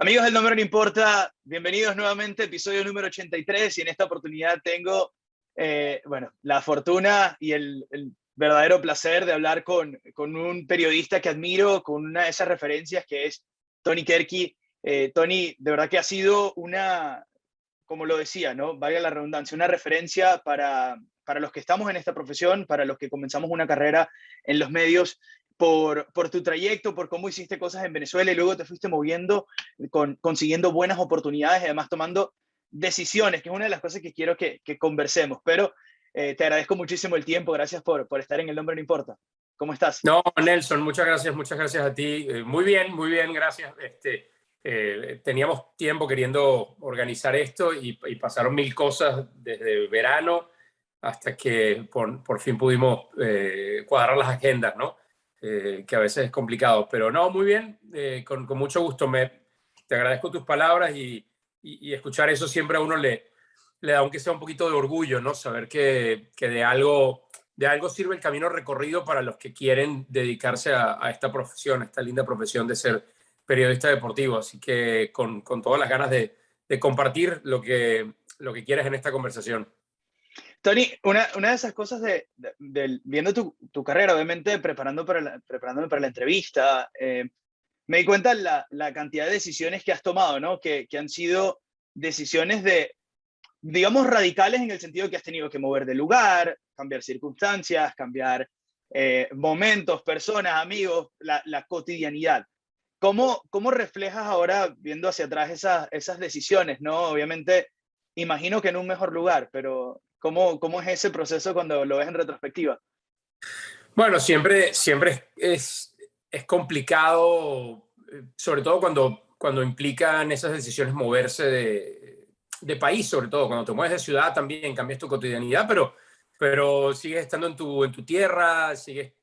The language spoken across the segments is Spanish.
Amigos del Número No Importa, bienvenidos nuevamente, episodio número 83, y en esta oportunidad tengo, la fortuna y el verdadero placer de hablar con un periodista que admiro, con una de esas referencias que es Tony Kerky. Tony, de verdad que ha sido una, como lo decía, ¿no? Valga la redundancia, una referencia para los que estamos en esta profesión, para los que comenzamos una carrera en los medios, por tu trayecto, por cómo hiciste cosas en Venezuela y luego te fuiste moviendo, consiguiendo buenas oportunidades y además tomando decisiones, que es una de las cosas que quiero que conversemos. Pero te agradezco muchísimo el tiempo, gracias por estar en El Nombre No Importa. ¿Cómo estás? No, Nelson, muchas gracias a ti. Muy bien, gracias. Teníamos tiempo queriendo organizar esto y pasaron mil cosas desde verano hasta que por fin pudimos cuadrar las agendas, ¿no? Que a veces es complicado, pero no, muy bien, con mucho gusto. Te agradezco tus palabras y escuchar eso siempre a uno le da, aunque sea un poquito de orgullo, ¿no? Saber que de algo sirve el camino recorrido para los que quieren dedicarse a esta profesión, a esta linda profesión de ser periodista deportivo. Así que con todas las ganas de compartir lo que quieras en esta conversación. Tony, una de esas cosas viendo tu carrera, obviamente preparándome para la entrevista, me di cuenta la cantidad de decisiones que has tomado, ¿no? Que han sido decisiones digamos, radicales en el sentido que has tenido que mover de lugar, cambiar circunstancias, cambiar momentos, personas, amigos, la cotidianidad. ¿Cómo reflejas ahora, viendo hacia atrás, esas decisiones, ¿no? Obviamente, imagino que en un mejor lugar, pero ¿cómo es ese proceso cuando lo ves en retrospectiva? Bueno, siempre es complicado, sobre todo cuando implican esas decisiones moverse de país, sobre todo cuando te mueves de ciudad también cambias tu cotidianidad, pero sigues estando en tu tierra, sigues,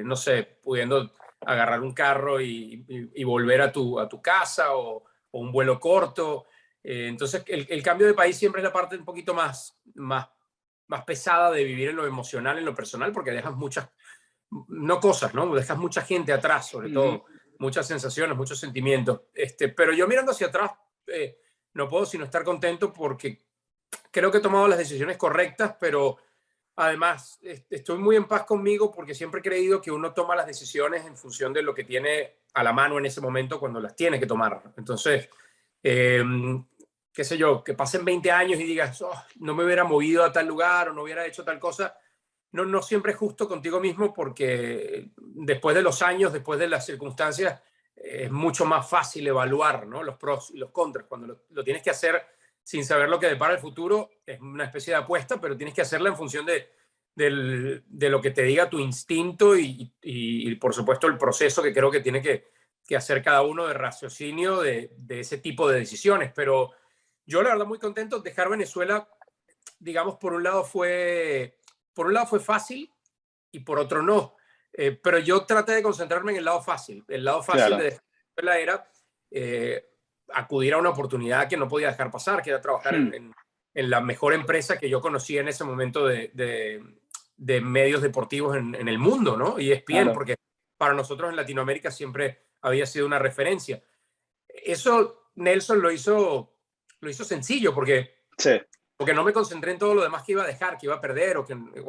no sé, pudiendo agarrar un carro y volver a tu casa o un vuelo corto. Entonces, el cambio de país siempre es la parte un poquito más pesada de vivir en lo emocional, en lo personal, porque dejas muchas, no cosas, ¿no? Dejas mucha gente atrás, sobre todo, muchas sensaciones, muchos sentimientos. Pero yo mirando hacia atrás, no puedo sino estar contento porque creo que he tomado las decisiones correctas, pero además estoy muy en paz conmigo porque siempre he creído que uno toma las decisiones en función de lo que tiene a la mano en ese momento cuando las tiene que tomar. Entonces, eh, qué sé yo, que pasen 20 años y digas, oh, no me hubiera movido a tal lugar o no hubiera hecho tal cosa. No siempre es justo contigo mismo porque después de los años, después de las circunstancias, es mucho más fácil evaluar, ¿no? Los pros y los contras. Cuando lo tienes que hacer sin saber lo que depara el futuro, es una especie de apuesta, pero tienes que hacerla en función de lo que te diga tu instinto y, por supuesto, el proceso que creo que tiene que hacer cada uno de raciocinio de ese tipo de decisiones. Pero yo, la verdad, muy contento. Dejar Venezuela, digamos, por un lado fue fácil y por otro no. Pero yo traté de concentrarme en el lado fácil. El lado fácil Claro. de Venezuela era acudir a una oportunidad que no podía dejar pasar, que era trabajar en la mejor empresa que yo conocía en ese momento de medios deportivos en el mundo, ¿no? Y ESPN, Claro. porque para nosotros en Latinoamérica siempre había sido una referencia. Eso Nelson lo hizo sencillo Sí. porque no me concentré en todo lo demás que iba a dejar, que iba a perder o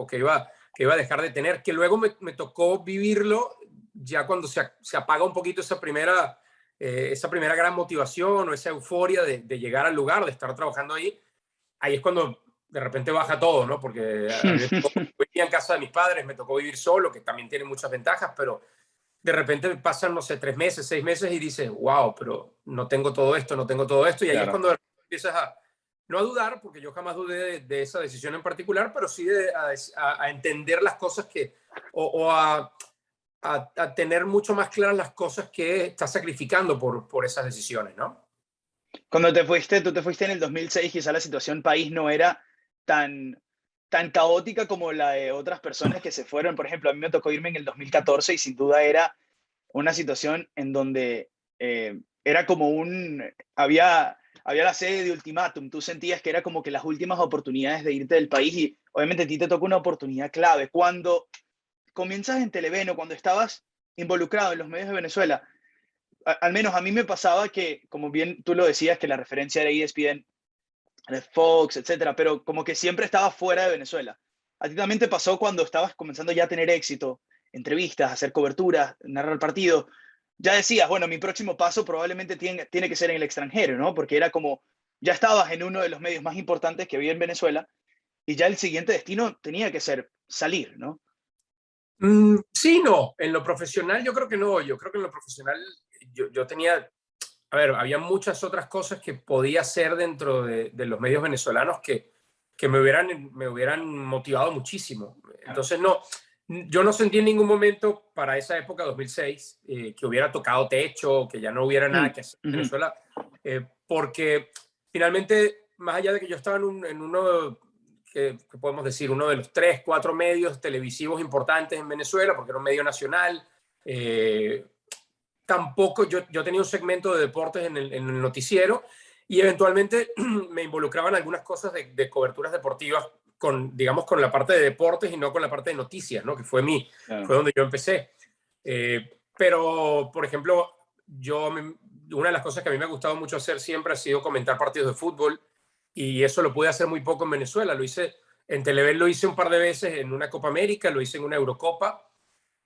que iba a dejar de tener, que luego me tocó vivirlo ya cuando se apaga un poquito esa primera gran motivación o esa euforia de llegar al lugar, de estar trabajando ahí es cuando de repente baja todo, ¿no? Porque a mí vivía en casa de mis padres, me tocó vivir solo, que también tiene muchas ventajas, pero de repente pasan, no sé, 3 meses, 6 meses y dices, wow, pero no tengo todo esto, no tengo todo esto. Y ahí es Claro. cuando empiezas no a dudar, porque yo jamás dudé de esa decisión en particular, pero sí a entender las cosas o a tener mucho más claras las cosas que estás sacrificando por esas decisiones, ¿no? Cuando tú te fuiste en el 2006, quizá la situación país no era tan, tan caótica como la de otras personas que se fueron. Por ejemplo, a mí me tocó irme en el 2014 y sin duda era una situación en donde era como había la sede de ultimátum. Tú sentías que era como que las últimas oportunidades de irte del país y obviamente a ti te tocó una oportunidad clave. Cuando comienzas en Televeno, cuando estabas involucrado en los medios de Venezuela, al menos a mí me pasaba que, como bien tú lo decías, que la referencia era ESPN, Fox, etcétera, pero como que siempre estaba fuera de Venezuela. ¿A ti también te pasó cuando estabas comenzando ya a tener éxito, entrevistas, hacer coberturas, narrar el partido? Ya decías, bueno, mi próximo paso probablemente tiene que ser en el extranjero, ¿no? Porque era como, ya estabas en uno de los medios más importantes que había en Venezuela y ya el siguiente destino tenía que ser salir, ¿no? Sí, no. En lo profesional yo creo que no. Yo creo que en lo profesional yo tenía, a ver, había muchas otras cosas que podía hacer dentro de los medios venezolanos que me hubieran motivado muchísimo. Entonces, no, yo no sentí en ningún momento para esa época, 2006, que hubiera tocado techo, que ya no hubiera nada que hacer en Ujú. Venezuela, porque finalmente, más allá de que yo estaba en uno que podemos decir, uno de los 3, 4 medios televisivos importantes en Venezuela, porque era un medio nacional, tampoco yo tenía un segmento de deportes en el noticiero y eventualmente me involucraban algunas cosas de coberturas deportivas con, digamos, con la parte de deportes y no con la parte de noticias, ¿no? Que Claro. fue donde yo empecé. Pero, por ejemplo, una de las cosas que a mí me ha gustado mucho hacer siempre ha sido comentar partidos de fútbol y eso lo pude hacer muy poco en Venezuela. Lo hice en Televen, lo hice un par de veces en una Copa América, lo hice en una Eurocopa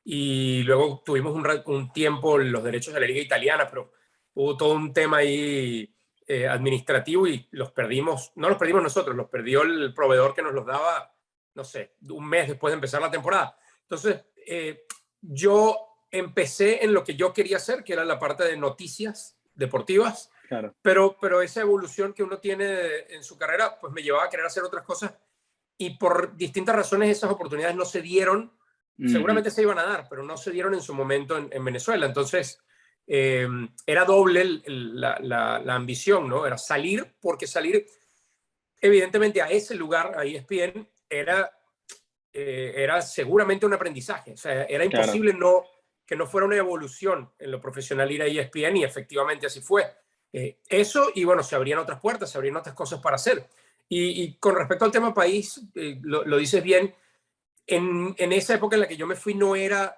y luego tuvimos un tiempo los derechos de la liga italiana, pero hubo todo un tema ahí administrativo y los perdimos, no los perdimos nosotros, los perdió el proveedor que nos los daba, no sé, un mes después de empezar la temporada. Entonces, yo empecé en lo que yo quería hacer, que era la parte de noticias deportivas, Claro. pero esa evolución que uno tiene en su carrera, pues me llevaba a querer hacer otras cosas y por distintas razones esas oportunidades no se dieron. Ujú. Seguramente se iban a dar, pero no se dieron en su momento en Venezuela. Entonces, era doble la ambición, ¿no? Era salir, porque salir, evidentemente, a ese lugar, a ESPN, era seguramente un aprendizaje. O sea, era Claro. imposible que no fuera una evolución en lo profesional ir a ESPN y efectivamente así fue. Eso y bueno, se abrían otras puertas, se abrían otras cosas para hacer. Y con respecto al tema país, lo dices bien, en esa época en la que yo me fui no era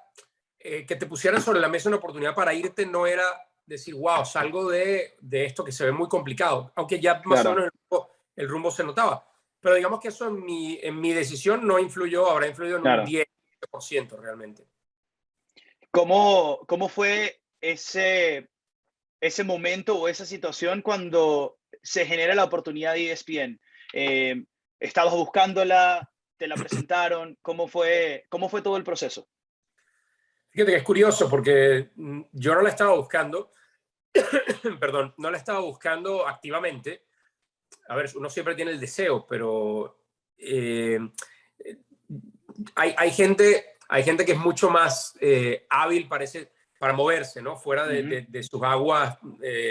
que te pusieran sobre la mesa una oportunidad para irte, no era decir, wow, salgo de esto que se ve muy complicado, aunque ya más o Claro. menos el rumbo se notaba. Pero digamos que eso en mi decisión no influyó, habrá influido en un Claro. 10% realmente. ¿Cómo fue ese momento o esa situación cuando se genera la oportunidad de ESPN? Eh, ¿Estabas buscándola? ¿Te la presentaron? ¿Cómo fue todo el proceso? Fíjate que es curioso porque yo no la estaba buscando, perdón, no la estaba buscando activamente. A ver, uno siempre tiene el deseo, pero eh, hay gente que es mucho más hábil, parece, para moverse, ¿no? Fuera Ujú. de sus aguas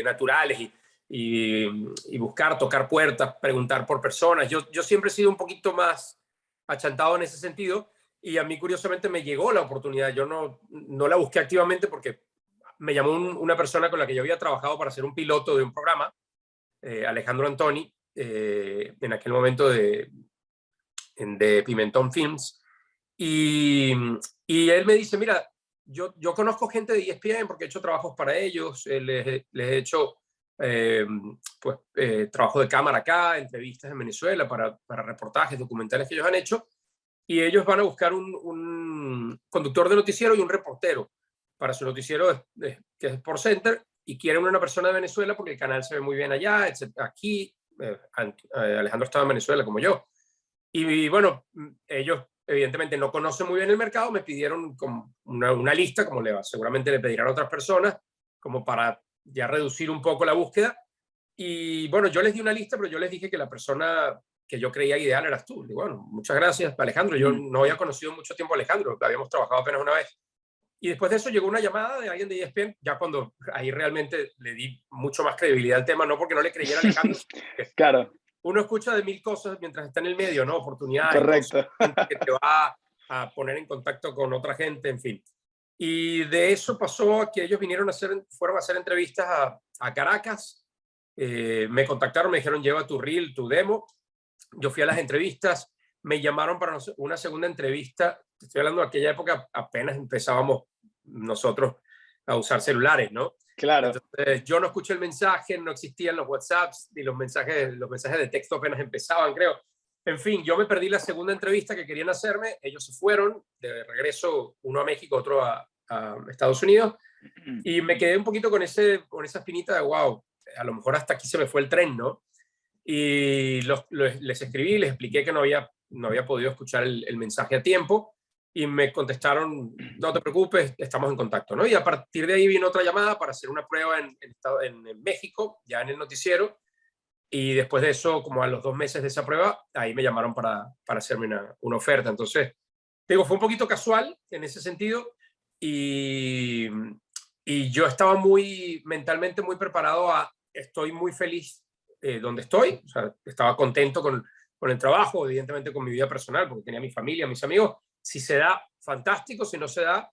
naturales y buscar, tocar puertas, preguntar por personas. Yo siempre he sido un poquito más achantado en ese sentido y a mí curiosamente me llegó la oportunidad. Yo no la busqué activamente porque me llamó una persona con la que yo había trabajado para ser un piloto de un programa, Alejandro Antoni, en aquel momento de Pimentón Films. Y, y él me dice, mira, yo conozco gente de ESPN porque he hecho trabajos para ellos, les he hecho pues, trabajo de cámara acá, entrevistas en Venezuela para reportajes, documentales que ellos han hecho, y ellos van a buscar un conductor de noticiero y un reportero para su noticiero que es Sport Center, y quieren una persona de Venezuela porque el canal se ve muy bien allá, etc. Aquí, Alejandro estaba en Venezuela como yo. Y bueno, ellos evidentemente no conocen muy bien el mercado, me pidieron como una lista, como seguramente le pedirán a otras personas, como para ya reducir un poco la búsqueda. Y bueno, yo les di una lista, pero yo les dije que la persona que yo creía ideal eras tú. Y bueno, muchas gracias, Alejandro. Yo Ujú. no había conocido mucho tiempo a Alejandro, habíamos trabajado apenas una vez. Y después de eso llegó una llamada de alguien de ESPN, ya cuando ahí realmente le di mucho más credibilidad al tema, no porque no le creyera a Alejandro, Claro, uno escucha de mil cosas mientras está en el medio, ¿no? Oportunidades, cosas, correcto. gente que te va a poner en contacto con otra gente, en fin. Y de eso pasó a que ellos fueron a hacer entrevistas a Caracas, me contactaron, me dijeron, lleva tu reel, tu demo. Yo fui a las entrevistas, me llamaron para una segunda entrevista. Estoy hablando de aquella época, apenas empezábamos nosotros a usar celulares, ¿no? Claro. Entonces yo no escuché el mensaje, no existían los WhatsApps, ni los mensajes de texto apenas empezaban, creo. En fin, yo me perdí la segunda entrevista que querían hacerme, ellos se fueron de regreso, uno a México, otro a Estados Unidos, y me quedé un poquito con esa espinita de, wow, a lo mejor hasta aquí se me fue el tren, ¿no? Y les escribí, les expliqué que no había podido escuchar el mensaje a tiempo, y me contestaron, no te preocupes, estamos en contacto, ¿no? Y a partir de ahí vino otra llamada para hacer una prueba en México, ya en el noticiero, y después de eso, como a los 2 meses de esa prueba, ahí me llamaron para hacerme una oferta. Entonces, digo, fue un poquito casual en ese sentido, y, y yo estaba mentalmente muy preparado estoy muy feliz donde estoy, o sea, estaba contento con el trabajo, evidentemente con mi vida personal, porque tenía mi familia, mis amigos. Si se da, fantástico; si no se da,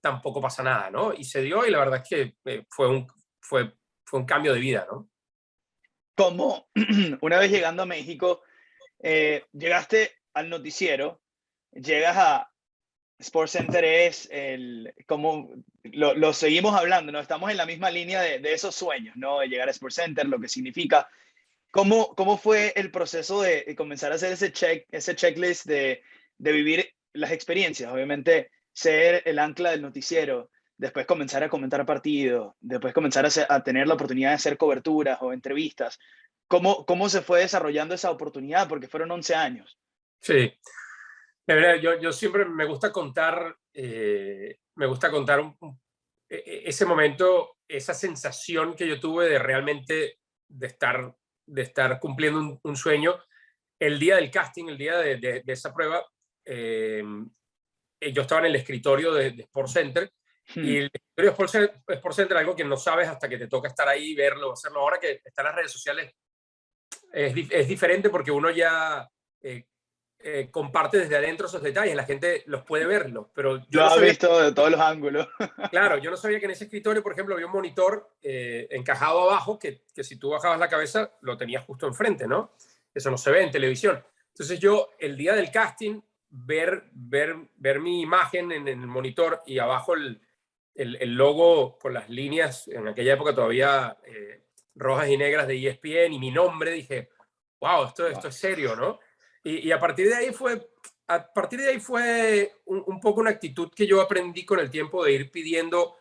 tampoco pasa nada, ¿no? Y se dio, y la verdad es que fue un cambio de vida, ¿no? Como una vez llegando a México, llegaste al noticiero, llegas a SportsCenter, es como lo seguimos hablando, ¿no? Estamos en la misma línea de esos sueños, ¿no? De llegar a SportsCenter, lo que significa. ¿Cómo fue el proceso de comenzar a hacer ese checklist de vivir las experiencias? Obviamente, ser el ancla del noticiero, después comenzar a comentar partidos, después comenzar a tener la oportunidad de hacer coberturas o entrevistas. ¿Cómo se fue desarrollando esa oportunidad? Porque fueron 11 años. Sí, de verdad, yo siempre me gusta contar ese momento, esa sensación que yo tuve de realmente de estar cumpliendo un sueño. El día del casting, el día de esa prueba, yo estaba en el escritorio de SportsCenter, y Hmm, el escritorio de SportsCenter es algo que no sabes hasta que te toca estar ahí, verlo, hacerlo. Ahora que están las redes sociales, es diferente, porque uno ya eh, comparte desde adentro esos detalles, la gente los puede verlos, pero yo Lo no has sabía, visto de todos los ángulos. claro, yo no sabía que en ese escritorio, por ejemplo, había un monitor encajado abajo, que si tú bajabas la cabeza lo tenías justo enfrente, ¿no? Eso no se ve en televisión. Entonces yo, el día del casting, ver mi imagen en el monitor, y abajo el logo con las líneas, en aquella época todavía rojas y negras, de ESPN, y mi nombre, dije, wow, esto Wow, es serio, ¿no? Y a partir de ahí fue un poco una actitud que yo aprendí con el tiempo, de ir pidiendo,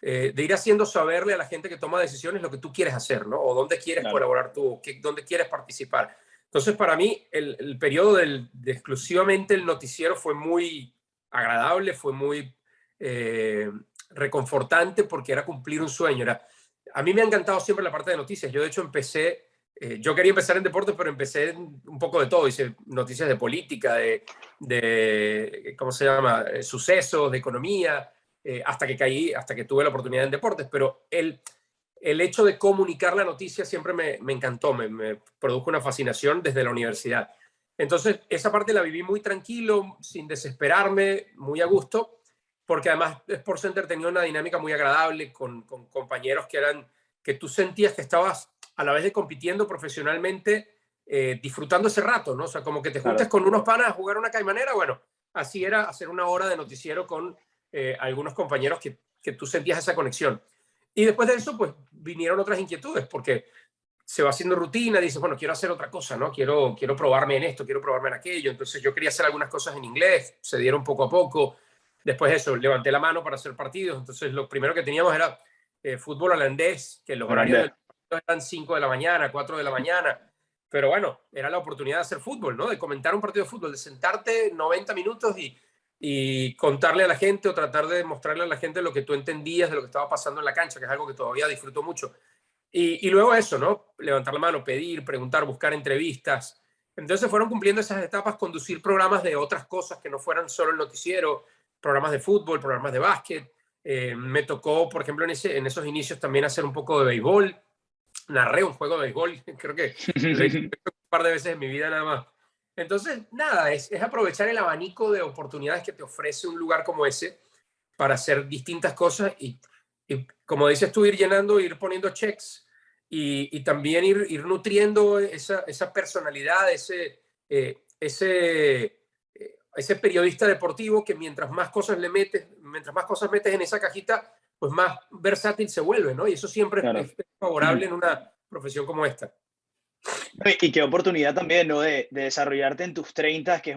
de ir haciendo saberle a la gente que toma decisiones lo que tú quieres hacer, ¿no? O dónde quieres claro. colaborar tú, dónde quieres participar. Entonces, para mí, el periodo de exclusivamente el noticiero fue muy agradable, fue muy reconfortante, porque era cumplir un sueño. A mí me ha encantado siempre la parte de noticias. Yo, de hecho, yo quería empezar en deportes, pero empecé un poco de todo. Hice noticias de política, ¿cómo se llama? Sucesos, de economía, hasta que tuve la oportunidad en deportes. Pero el hecho de comunicar la noticia siempre me encantó, me produjo una fascinación desde la universidad. Entonces, esa parte la viví muy tranquilo, sin desesperarme, muy a gusto, porque además SportsCenter tenía una dinámica muy agradable con compañeros que tú sentías que estabas, a la vez de compitiendo profesionalmente, disfrutando ese rato, ¿no? O sea, como que te juntes Claro. con unos panas a jugar una caimanera. Bueno, así era hacer una hora de noticiero con algunos compañeros que tú sentías esa conexión. Y después de eso, pues vinieron otras inquietudes, porque se va haciendo rutina, dices, bueno, quiero hacer otra cosa, ¿no? Quiero probarme en esto, quiero probarme en aquello. Entonces yo quería hacer algunas cosas en inglés, se dieron poco a poco. Después de eso, levanté la mano para hacer partidos. Entonces lo primero que teníamos era fútbol holandés, que los horarios Holandés. del eran 5 de la mañana, 4 de la mañana. Pero bueno, era la oportunidad de hacer fútbol, ¿no? De comentar un partido de fútbol, de sentarte 90 minutos y contarle a la gente, o tratar de mostrarle a la gente lo que tú entendías de lo que estaba pasando en la cancha, que es algo que todavía disfruto mucho. Y luego eso, ¿no? Levantar la mano, pedir, preguntar, buscar entrevistas. Entonces fueron cumpliendo esas etapas, conducir programas de otras cosas que no fueran solo el noticiero, programas de fútbol, programas de básquet. Me tocó, por ejemplo, en esos inicios también hacer un poco de béisbol. Narré un juego de béisbol, creo que lo hice un par de veces en mi vida nada más. Entonces, nada, es aprovechar el abanico de oportunidades que te ofrece un lugar como ese para hacer distintas cosas, y como dices tú, ir llenando, ir poniendo checks, y también ir nutriendo esa personalidad, ese periodista deportivo, que mientras más cosas metes en esa cajita, pues más versátil se vuelve, ¿no? Y eso siempre Claro. es favorable en una profesión como esta. Y qué oportunidad también, ¿no? De desarrollarte en tus 30, que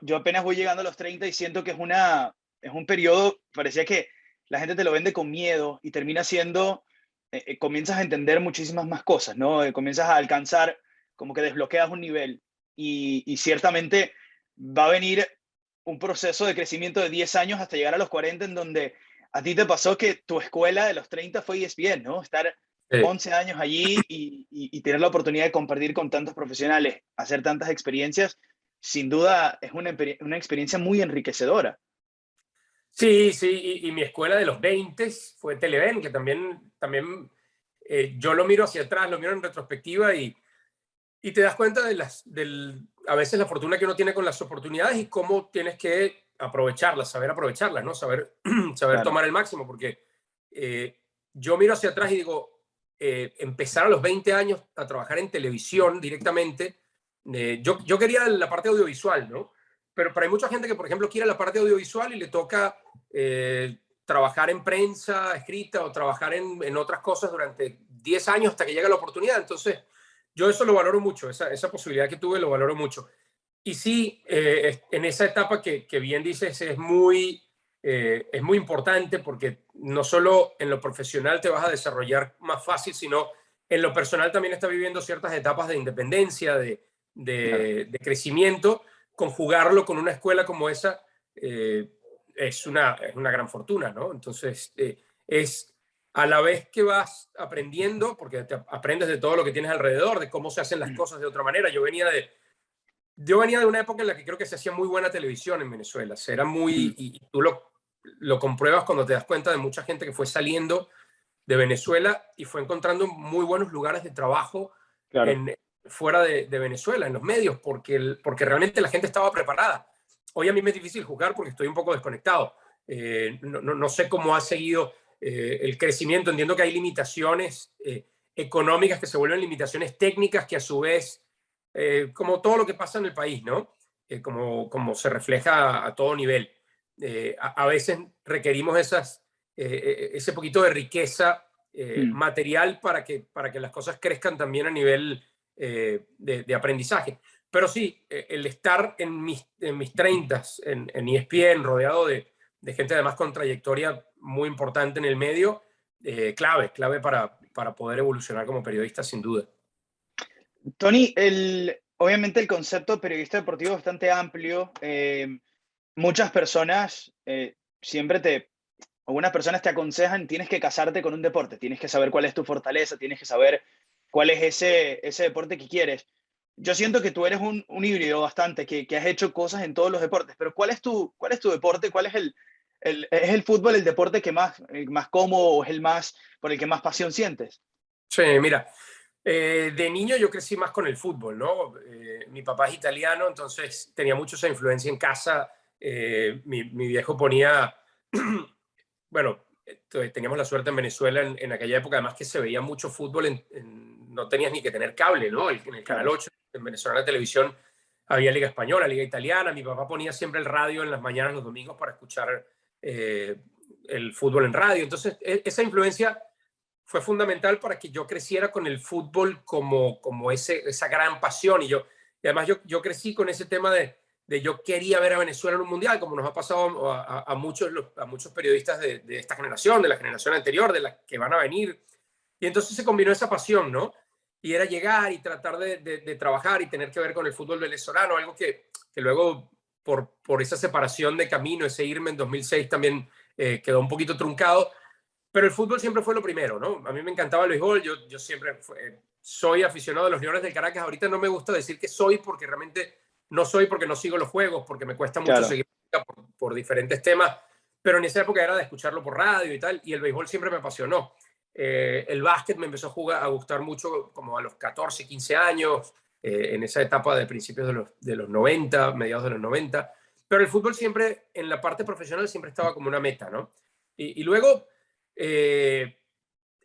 yo apenas voy llegando a los 30 y siento que es un periodo, parecía que la gente te lo vende con miedo y termina siendo, comienzas a entender muchísimas más cosas, ¿no? Comienzas a alcanzar, como que desbloqueas un nivel y ciertamente va a venir un proceso de crecimiento de 10 años hasta llegar a los 40 en donde a ti te pasó que tu escuela de los 30 fue ESPN, ¿no? Estar Sí. 11 años allí y tener la oportunidad de compartir con tantos profesionales, hacer tantas experiencias, sin duda es una experiencia muy enriquecedora. Sí, sí, y mi escuela de los 20 fue Televen, que también yo lo miro hacia atrás, lo miro en retrospectiva y te das cuenta a veces la fortuna que uno tiene con las oportunidades y cómo tienes que aprovecharlas, ¿no? Saber Claro, tomar el máximo, porque yo miro hacia atrás y digo, empezar a los 20 años a trabajar en televisión directamente, yo quería la parte audiovisual, ¿no? Pero hay mucha gente que, por ejemplo, quiere la parte audiovisual y le toca trabajar en prensa escrita o trabajar en otras cosas durante 10 años hasta que llega la oportunidad. Entonces, yo eso lo valoro mucho, esa posibilidad que tuve lo valoro mucho. Y sí, en esa etapa que bien dices es muy importante porque no solo en lo profesional te vas a desarrollar más fácil, sino en lo personal también estás viviendo ciertas etapas de independencia, claro. de crecimiento. Conjugarlo con una escuela como esa es una gran fortuna, ¿no? Entonces, es a la vez que vas aprendiendo, porque aprendes de todo lo que tienes alrededor, de cómo se hacen las cosas de otra manera. Yo venía de una época en la que creo que se hacía muy buena televisión en Venezuela. Era Mm, y tú lo compruebas cuando te das cuenta de mucha gente que fue saliendo de Venezuela y fue encontrando muy buenos lugares de trabajo claro. fuera de Venezuela, en los medios, porque realmente la gente estaba preparada. Hoy a mí me es difícil juzgar porque estoy un poco desconectado. No sé cómo ha seguido el crecimiento. Entiendo que hay limitaciones económicas que se vuelven limitaciones técnicas que a su vez, como todo lo que pasa en el país, ¿no? Como se refleja a todo nivel. A veces requerimos ese poquito de riqueza Mm, material para que las cosas crezcan también a nivel de aprendizaje. Pero sí, el estar en mis 30 en ESPN, rodeado de gente además con trayectoria muy importante en el medio, clave para poder evolucionar como periodista, sin duda. Tony, obviamente el concepto de periodista deportivo es bastante amplio. Muchas personas siempre algunas personas te aconsejan, tienes que casarte con un deporte, tienes que saber cuál es tu fortaleza, tienes que saber cuál es ese deporte que quieres. Yo siento que tú eres un híbrido bastante, que has hecho cosas en todos los deportes, pero cuál es tu deporte? ¿Cuál es es el fútbol el deporte que más cómodo o es el más, por el que más pasión sientes? Sí, mira, de niño yo crecí más con el fútbol, ¿no? Mi papá es italiano, entonces tenía mucho esa influencia en casa. Mi viejo ponía, bueno, teníamos la suerte en Venezuela en aquella época, además que se veía mucho fútbol, no tenías ni que tener cable, ¿no? En el Canal Claro, 8, en Venezuela, la televisión, había Liga Española, Liga Italiana. Mi papá ponía siempre el radio en las mañanas, los domingos, para escuchar eh, el fútbol en radio. Entonces, esa influencia fue fundamental para que yo creciera con el fútbol como esa gran pasión. Y además yo crecí con ese tema de yo quería ver a Venezuela en un mundial, como nos ha pasado a muchos periodistas de esta generación, de la generación anterior, de las que van a venir. Y entonces se combinó esa pasión, ¿no? Y era llegar y tratar de trabajar y tener que ver con el fútbol venezolano, algo que luego, por esa separación de camino, ese irme en 2006 también quedó un poquito truncado. Pero el fútbol siempre fue lo primero, ¿no? A mí me encantaba el béisbol, yo siempre soy aficionado a los Leones del Caracas. Ahorita no me gusta decir que soy porque realmente no soy, porque no sigo los juegos, porque me cuesta mucho claro. seguir por diferentes temas, pero en esa época era de escucharlo por radio y tal, y el béisbol siempre me apasionó. El básquet me empezó a gustar mucho como a los 14, 15 años, en esa etapa de principios de los 90, mediados de los 90, pero el fútbol siempre, en la parte profesional, siempre estaba como una meta, ¿no? Y luego eh,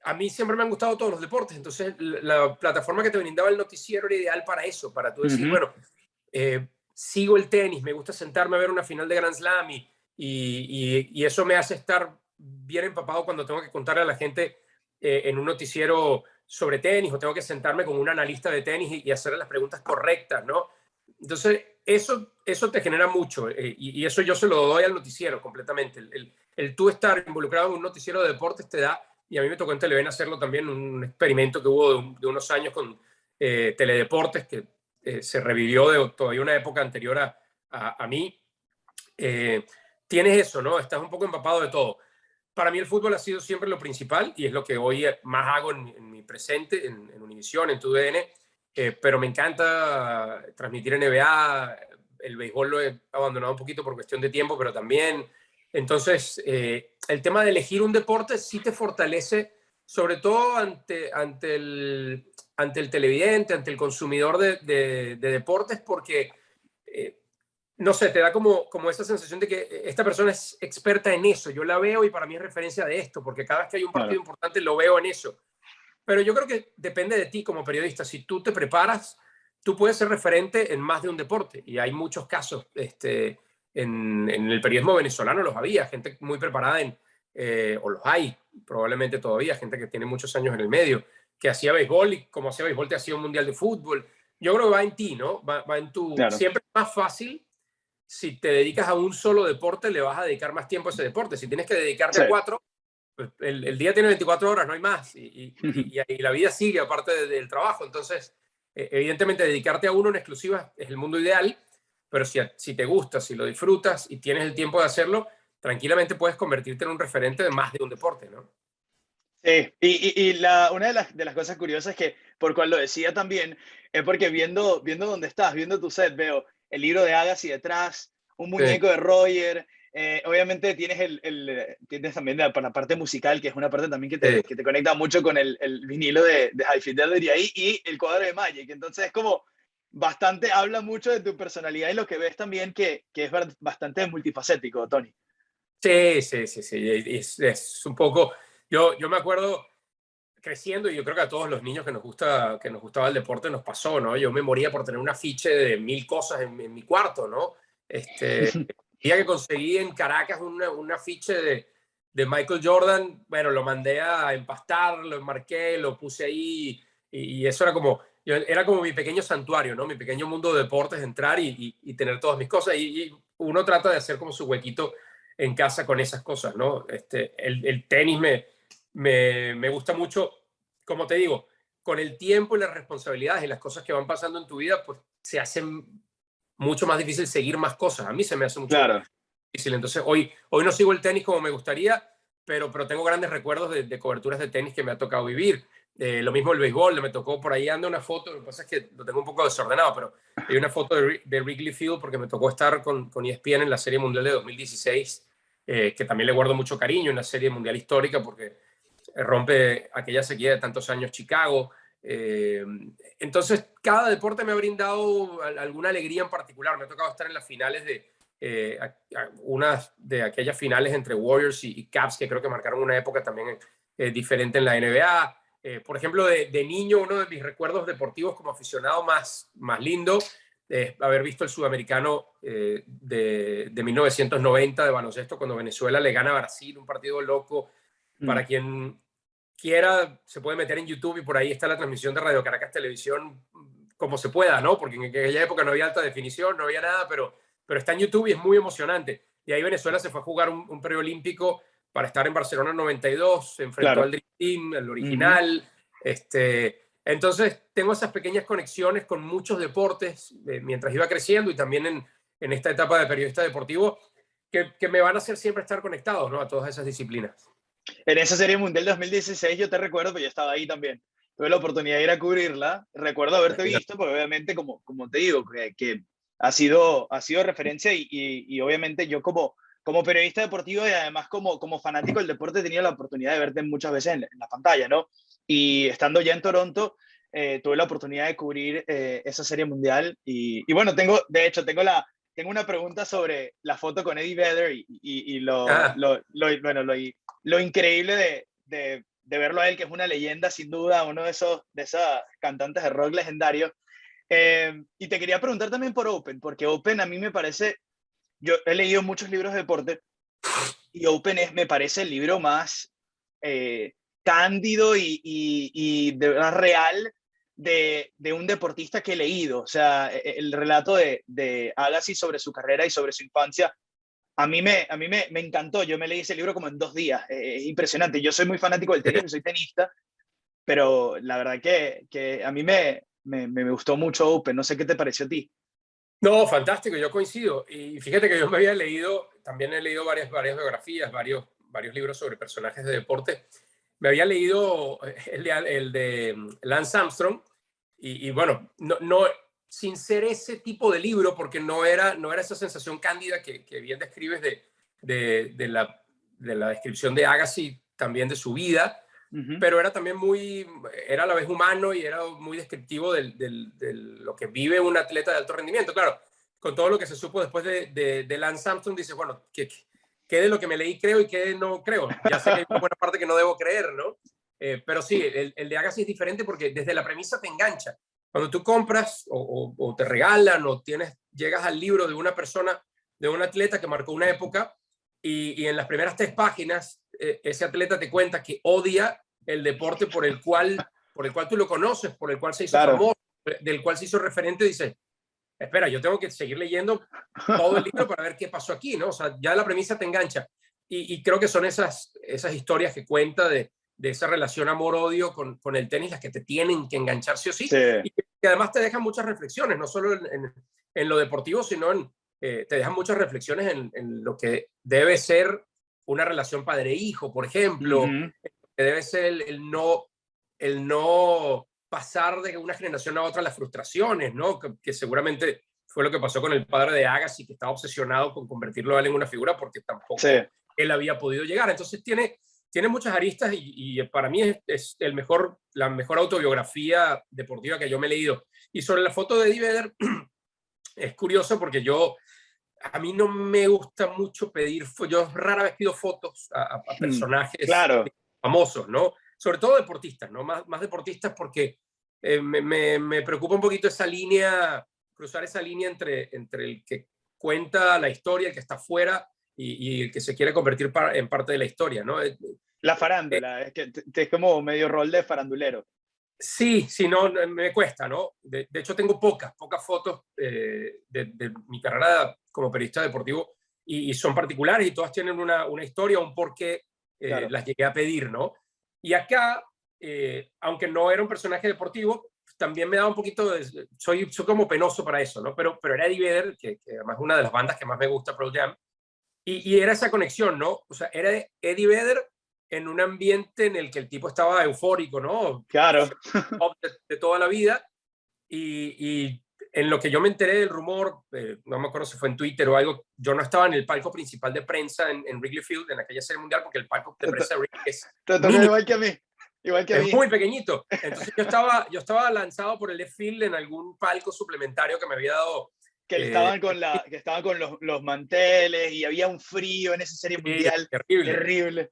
a mí siempre me han gustado todos los deportes, entonces la plataforma que te brindaba el noticiero era ideal para eso, para tú decir, Ujú. bueno, sigo el tenis, me gusta sentarme a ver una final de Grand Slam y eso me hace estar bien empapado cuando tengo que contarle a la gente en un noticiero sobre tenis, o tengo que sentarme con un analista de tenis y hacerle las preguntas correctas, ¿no? Entonces, eso te genera mucho, y eso yo se lo doy al noticiero completamente. El tú estar involucrado en un noticiero de deportes te da, y a mí me tocó en Televen hacerlo también, un experimento que hubo de unos años con Teledeportes, que se revivió de todavía una época anterior a mí. Tienes eso, ¿no? Estás un poco empapado de todo. Para mí el fútbol ha sido siempre lo principal y es lo que hoy más hago en mi presente, en Univision, en TUDN, pero me encanta transmitir NBA. El béisbol lo he abandonado un poquito por cuestión de tiempo, pero también. Entonces, el tema de elegir un deporte sí te fortalece, sobre todo ante el televidente, ante el consumidor de deportes, porque no sé, te da como esa sensación de que esta persona es experta en eso. Yo la veo y para mí es referencia de esto, porque cada vez que hay un partido Claro. importante lo veo en eso. Pero yo creo que depende de ti como periodista. Si tú te preparas, tú puedes ser referente en más de un deporte. Y hay muchos casos. En el periodismo venezolano los había, gente muy preparada o los hay probablemente todavía, gente que tiene muchos años en el medio, que hacía béisbol y como hacía béisbol te hacía un mundial de fútbol. Yo creo que va en ti, ¿no? Va en tu... Claro. Siempre es más fácil si te dedicas a un solo deporte, le vas a dedicar más tiempo a ese deporte. Si tienes que dedicarte Sí. a cuatro, pues el día tiene 24 horas, no hay más. Y la vida sigue aparte del trabajo. Entonces, evidentemente, dedicarte a uno en exclusiva es el mundo ideal, pero si te gusta, si lo disfrutas y tienes el tiempo de hacerlo, tranquilamente puedes convertirte en un referente de más de un deporte, ¿no? Sí, una de las cosas curiosas que, por cual lo decía también, es porque viendo dónde estás, viendo tu set, veo el libro de Agassi detrás, un Sí, muñeco de Roger, obviamente tienes también la parte musical, que es una parte también sí. que te conecta mucho con el vinilo de High Fidelity ahí, y el cuadro de Magic. Entonces es como bastante, habla mucho de tu personalidad y lo que ves también que es bastante multifacético, Tony. Sí, sí, sí, sí. Es un poco. Yo me acuerdo creciendo, y yo creo que a todos los niños que nos gustaba el deporte nos pasó, ¿no? Yo me moría por tener un afiche de 1000 cosas en mi cuarto, ¿no? El día que conseguí en Caracas un afiche de Michael Jordan, bueno, lo mandé a empastar, lo enmarqué, lo puse ahí, y eso era como mi pequeño santuario, ¿no? Mi pequeño mundo de deportes, entrar y tener todas mis cosas, y uno trata de hacer como su huequito en casa con esas cosas, ¿no? El tenis me gusta mucho, como te digo, con el tiempo y las responsabilidades y las cosas que van pasando en tu vida, pues se hace mucho más difícil seguir más cosas. A mí se me hace mucho Claro. difícil. Entonces, hoy no sigo el tenis como me gustaría, pero tengo grandes recuerdos de coberturas de tenis que me ha tocado vivir. Lo mismo el béisbol, me tocó por ahí anda una foto, lo que pasa es que lo tengo un poco desordenado, pero hay una foto de Wrigley Field porque me tocó estar con ESPN en la Serie Mundial de 2016, que también le guardo mucho cariño, una serie mundial histórica porque rompe aquella sequía de tantos años Chicago. Entonces, cada deporte me ha brindado alguna alegría en particular. Me ha tocado estar en las finales unas de aquellas finales entre Warriors y Cavs, que creo que marcaron una época también diferente en la NBA. Por ejemplo, de niño, uno de mis recuerdos deportivos como aficionado más lindo es haber visto el sudamericano de 1990 de baloncesto, cuando Venezuela le gana a Brasil, un partido loco. Mm. Para quien quiera, se puede meter en YouTube y por ahí está la transmisión de Radio Caracas Televisión como se pueda, ¿no? Porque en aquella época no había alta definición, no había nada, pero está en YouTube y es muy emocionante. Y ahí Venezuela se fue a jugar un preolímpico para estar en Barcelona en 92, se enfrentó al Claro. Dream Team, el Ujú. original. Entonces, tengo esas pequeñas conexiones con muchos deportes mientras iba creciendo y también en esta etapa de periodista deportivo que me van a hacer siempre estar conectados, ¿no? A todas esas disciplinas. En esa Serie Mundial 2016 yo te recuerdo, pero yo estaba ahí también. Tuve la oportunidad de ir a cubrirla. Recuerdo haberte visto, porque obviamente, como te digo, que ha sido referencia y obviamente yo como periodista deportivo y además como fanático del deporte he tenido la oportunidad de verte muchas veces en la pantalla, ¿no? Y estando ya en Toronto, tuve la oportunidad de cubrir esa Serie Mundial y bueno, de hecho, tengo una pregunta sobre la foto con Eddie Vedder y Ah, bueno, lo increíble de verlo a él, que es una leyenda sin duda, uno de esos cantantes de rock legendarios. Y te quería preguntar también por Open, porque Open a mí me parece, yo he leído muchos libros de deporte y Open me parece el libro más cándido y de verdad real de un deportista que he leído. O sea, el relato de Agassi sobre su carrera y sobre su infancia, a mí me encantó. Yo me leí ese libro como en 2 días. Es impresionante. Yo soy muy fanático del tenis, soy tenista, pero la verdad que a mí me gustó mucho Open. No sé qué te pareció a ti. No, fantástico, yo coincido. Y fíjate que yo me había leído, también he leído varias biografías, varios libros sobre personajes de deporte. Me había leído el de Lance Armstrong y bueno, no, sin ser ese tipo de libro, porque no era esa sensación cándida que bien describes de la descripción de Agassi, también de su vida, Ujú. pero era a la vez humano y era muy descriptivo de lo que vive un atleta de alto rendimiento. Claro, con todo lo que se supo después de Lance Armstrong, dice, bueno, ¿qué de lo que me leí creo y qué no creo? Ya sé que hay una buena parte que no debo creer, ¿no? Pero sí, el de Agassi es diferente porque desde la premisa te engancha. Cuando tú compras o te regalan o llegas al libro de una persona, de un atleta que marcó una época, y en las primeras 3 páginas ese atleta te cuenta que odia el deporte por el cual tú lo conoces, por el cual se hizo Claro. famoso, del cual se hizo referente, dice, espera, yo tengo que seguir leyendo todo el libro para ver qué pasó aquí, ¿no? O sea, ya la premisa te engancha. Y creo que son esas historias que cuenta de esa relación amor-odio con el tenis las que te tienen que enganchar sí o sí, Sí, y que además te dejan muchas reflexiones, no solo en lo deportivo, sino te dejan muchas reflexiones en lo que debe ser una relación padre-hijo, por ejemplo, ujú, que debe ser el no pasar de una generación a otra las frustraciones, ¿no? Que seguramente fue lo que pasó con el padre de Agassi, que estaba obsesionado con convertirlo a él en una figura porque sí. tampoco él había podido llegar. Entonces tiene muchas aristas y para mí es la mejor autobiografía deportiva que yo me he leído. Y sobre la foto de Eddie Vedder, es curioso porque a mí no me gusta mucho yo rara vez pido fotos a Mm, personajes claro. famosos, ¿no? Sobre todo deportistas, ¿no? Más deportistas porque me preocupa un poquito cruzar esa línea entre el que cuenta la historia, el que está fuera y el que se quiere convertir en parte de la historia, ¿no? La Eh, farándula, es que es como medio rol de farandulero. Sí, sí, no, me cuesta, ¿no? De hecho, tengo pocas fotos de mi carrera como periodista deportivo y son particulares y todas tienen una historia, un porqué Claro. las llegué a pedir, ¿no? Y acá, aunque no era un personaje deportivo, también me daba un poquito soy como penoso para eso, ¿no? Pero era Eddie Vedder, que además es una de las bandas que más me gusta, Pearl Jam, y era esa conexión, ¿no? O sea, era Eddie Vedder en un ambiente en el que el tipo estaba eufórico, ¿no? Claro. Pop de toda la vida. Y en lo que yo me enteré del rumor, no me acuerdo si fue en Twitter o algo, yo no estaba en el palco principal de prensa en Wrigley Field, en aquella serie mundial, porque el palco de Te, to- prensa de Wrigley es te toca mínimo, igual que a mí. Igual que a es mí. muy pequeñito. Entonces yo estaba lanzado por el left field en algún palco suplementario que me había dado. Que eh, estaban con los manteles y había un frío en esa serie mundial Terrible, terrible.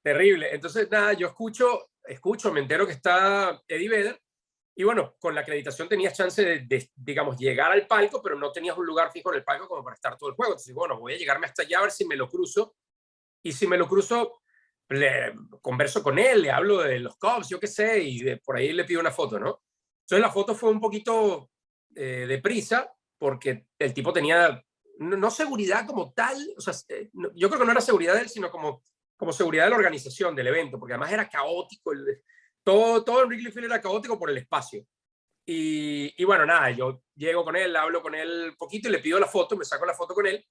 terrible. Entonces, nada, yo escucho, me entero que está Eddie Vedder. Y bueno, con la acreditación tenías chance digamos, llegar al palco, pero no tenías un lugar fijo en el palco como para estar todo el juego. Entonces, bueno, voy a llegarme hasta allá a ver si me lo cruzo. Y si me lo cruzo, converso con él, le hablo de los Cubs, yo qué sé, y por ahí le pido una foto, ¿no? Entonces la foto fue un poquito deprisa, porque el tipo tenía, no seguridad como tal, o sea, yo creo que no era seguridad de él, sino como seguridad de la organización del evento, porque además era caótico, todo en Wrigley Field era caótico por el espacio. Y bueno, nada, yo llego con él, hablo con él un poquito y le pido la foto, me saco la foto con él,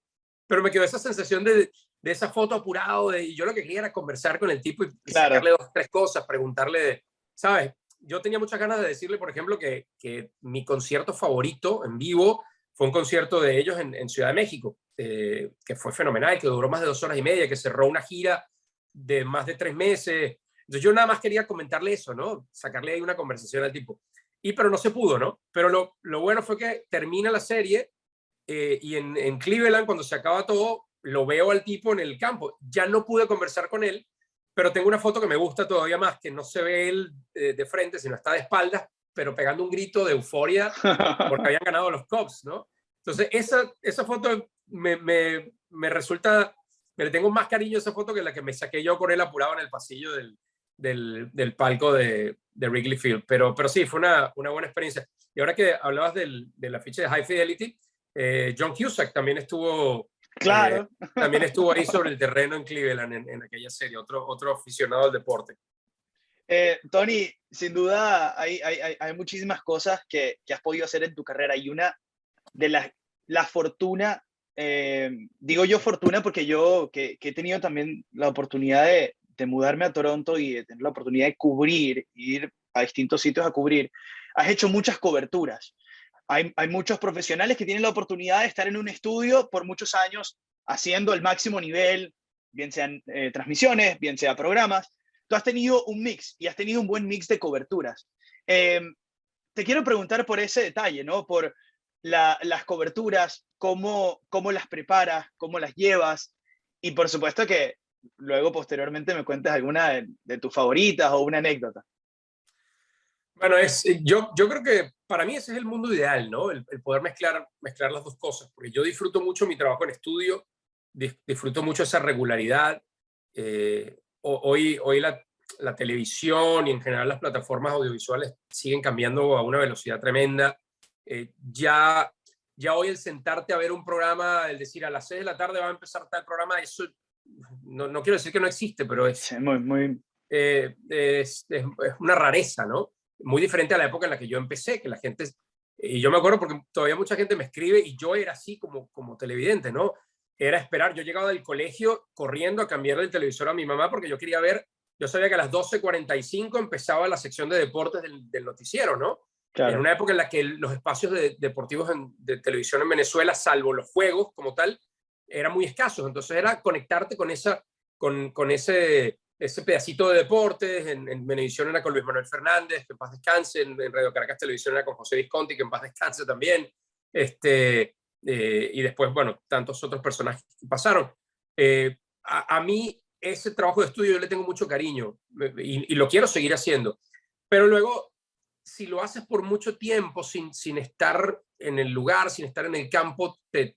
pero me quedó esa sensación de esa foto apurado, y yo lo que quería era conversar con el tipo y Claro. sacarle 2, 3 cosas, preguntarle, ¿sabes? Yo tenía muchas ganas de decirle, por ejemplo, que mi concierto favorito en vivo fue un concierto de ellos en Ciudad de México, que fue fenomenal, que duró más de 2 horas y media, que cerró una gira de más de 3 meses. Entonces yo nada más quería comentarle eso, ¿no? Sacarle ahí una conversación al tipo. Pero no se pudo, ¿no? Pero lo bueno fue que termina la serie y en Cleveland, cuando se acaba todo, lo veo al tipo en el campo. Ya no pude conversar con él, pero tengo una foto que me gusta todavía más, que no se ve él de frente, sino está de espaldas, pero pegando un grito de euforia porque habían ganado los Cubs, ¿no? Entonces, esa foto me resulta le tengo más cariño a esa foto que la que me saqué yo con él apurado en el pasillo del palco de Wrigley Field. Pero sí, fue una buena experiencia. Y ahora que hablabas del afiche de High Fidelity, John Cusack Claro. también estuvo ahí sobre el terreno en Cleveland en aquella serie, otro aficionado al deporte. Tony, sin duda hay muchísimas cosas que has podido hacer en tu carrera y una de la fortuna, digo yo fortuna porque yo que he tenido también la oportunidad de mudarme a Toronto y de tener la oportunidad de cubrir, ir a distintos sitios a cubrir, has hecho muchas coberturas. Hay muchos profesionales que tienen la oportunidad de estar en un estudio por muchos años haciendo el máximo nivel, bien sean transmisiones, bien sea programas. Tú has tenido un mix y has tenido un buen mix de coberturas. Te quiero preguntar por ese detalle, ¿no? Por las coberturas, cómo las preparas, cómo las llevas y por supuesto que luego posteriormente me cuentes alguna de tus favoritas o una anécdota. Bueno, yo creo que para mí ese es el mundo ideal, ¿no? El poder mezclar las dos cosas, porque yo disfruto mucho mi trabajo en estudio, disfruto mucho esa regularidad. Hoy la televisión y en general las plataformas audiovisuales siguen cambiando a una velocidad tremenda. Ya hoy el sentarte a ver un programa, el decir a las 6 de la tarde va a empezar tal programa, eso no quiero decir que no existe, pero Sí, muy... es una rareza, ¿no? Muy diferente a la época en la que yo empecé, que la gente, y yo me acuerdo porque todavía mucha gente me escribe y yo era así como televidente, ¿no? Era esperar, yo llegaba del colegio corriendo a cambiarle el televisor a mi mamá porque yo sabía que a las 12:45 empezaba la sección de deportes del noticiero, ¿no? Claro. En una época en la que los espacios deportivos de televisión en Venezuela, salvo los juegos como tal, eran muy escasos, entonces era conectarte con ese pedacito de deportes. En Venevisión era con Luis Manuel Fernández, que en paz descanse. En Radio Caracas Televisión era con José Visconti, que en paz descanse también. Y después, bueno, tantos otros personajes que pasaron. A mí ese trabajo de estudio yo le tengo mucho cariño y lo quiero seguir haciendo. Pero luego, si lo haces por mucho tiempo sin estar en el lugar, sin estar en el campo, te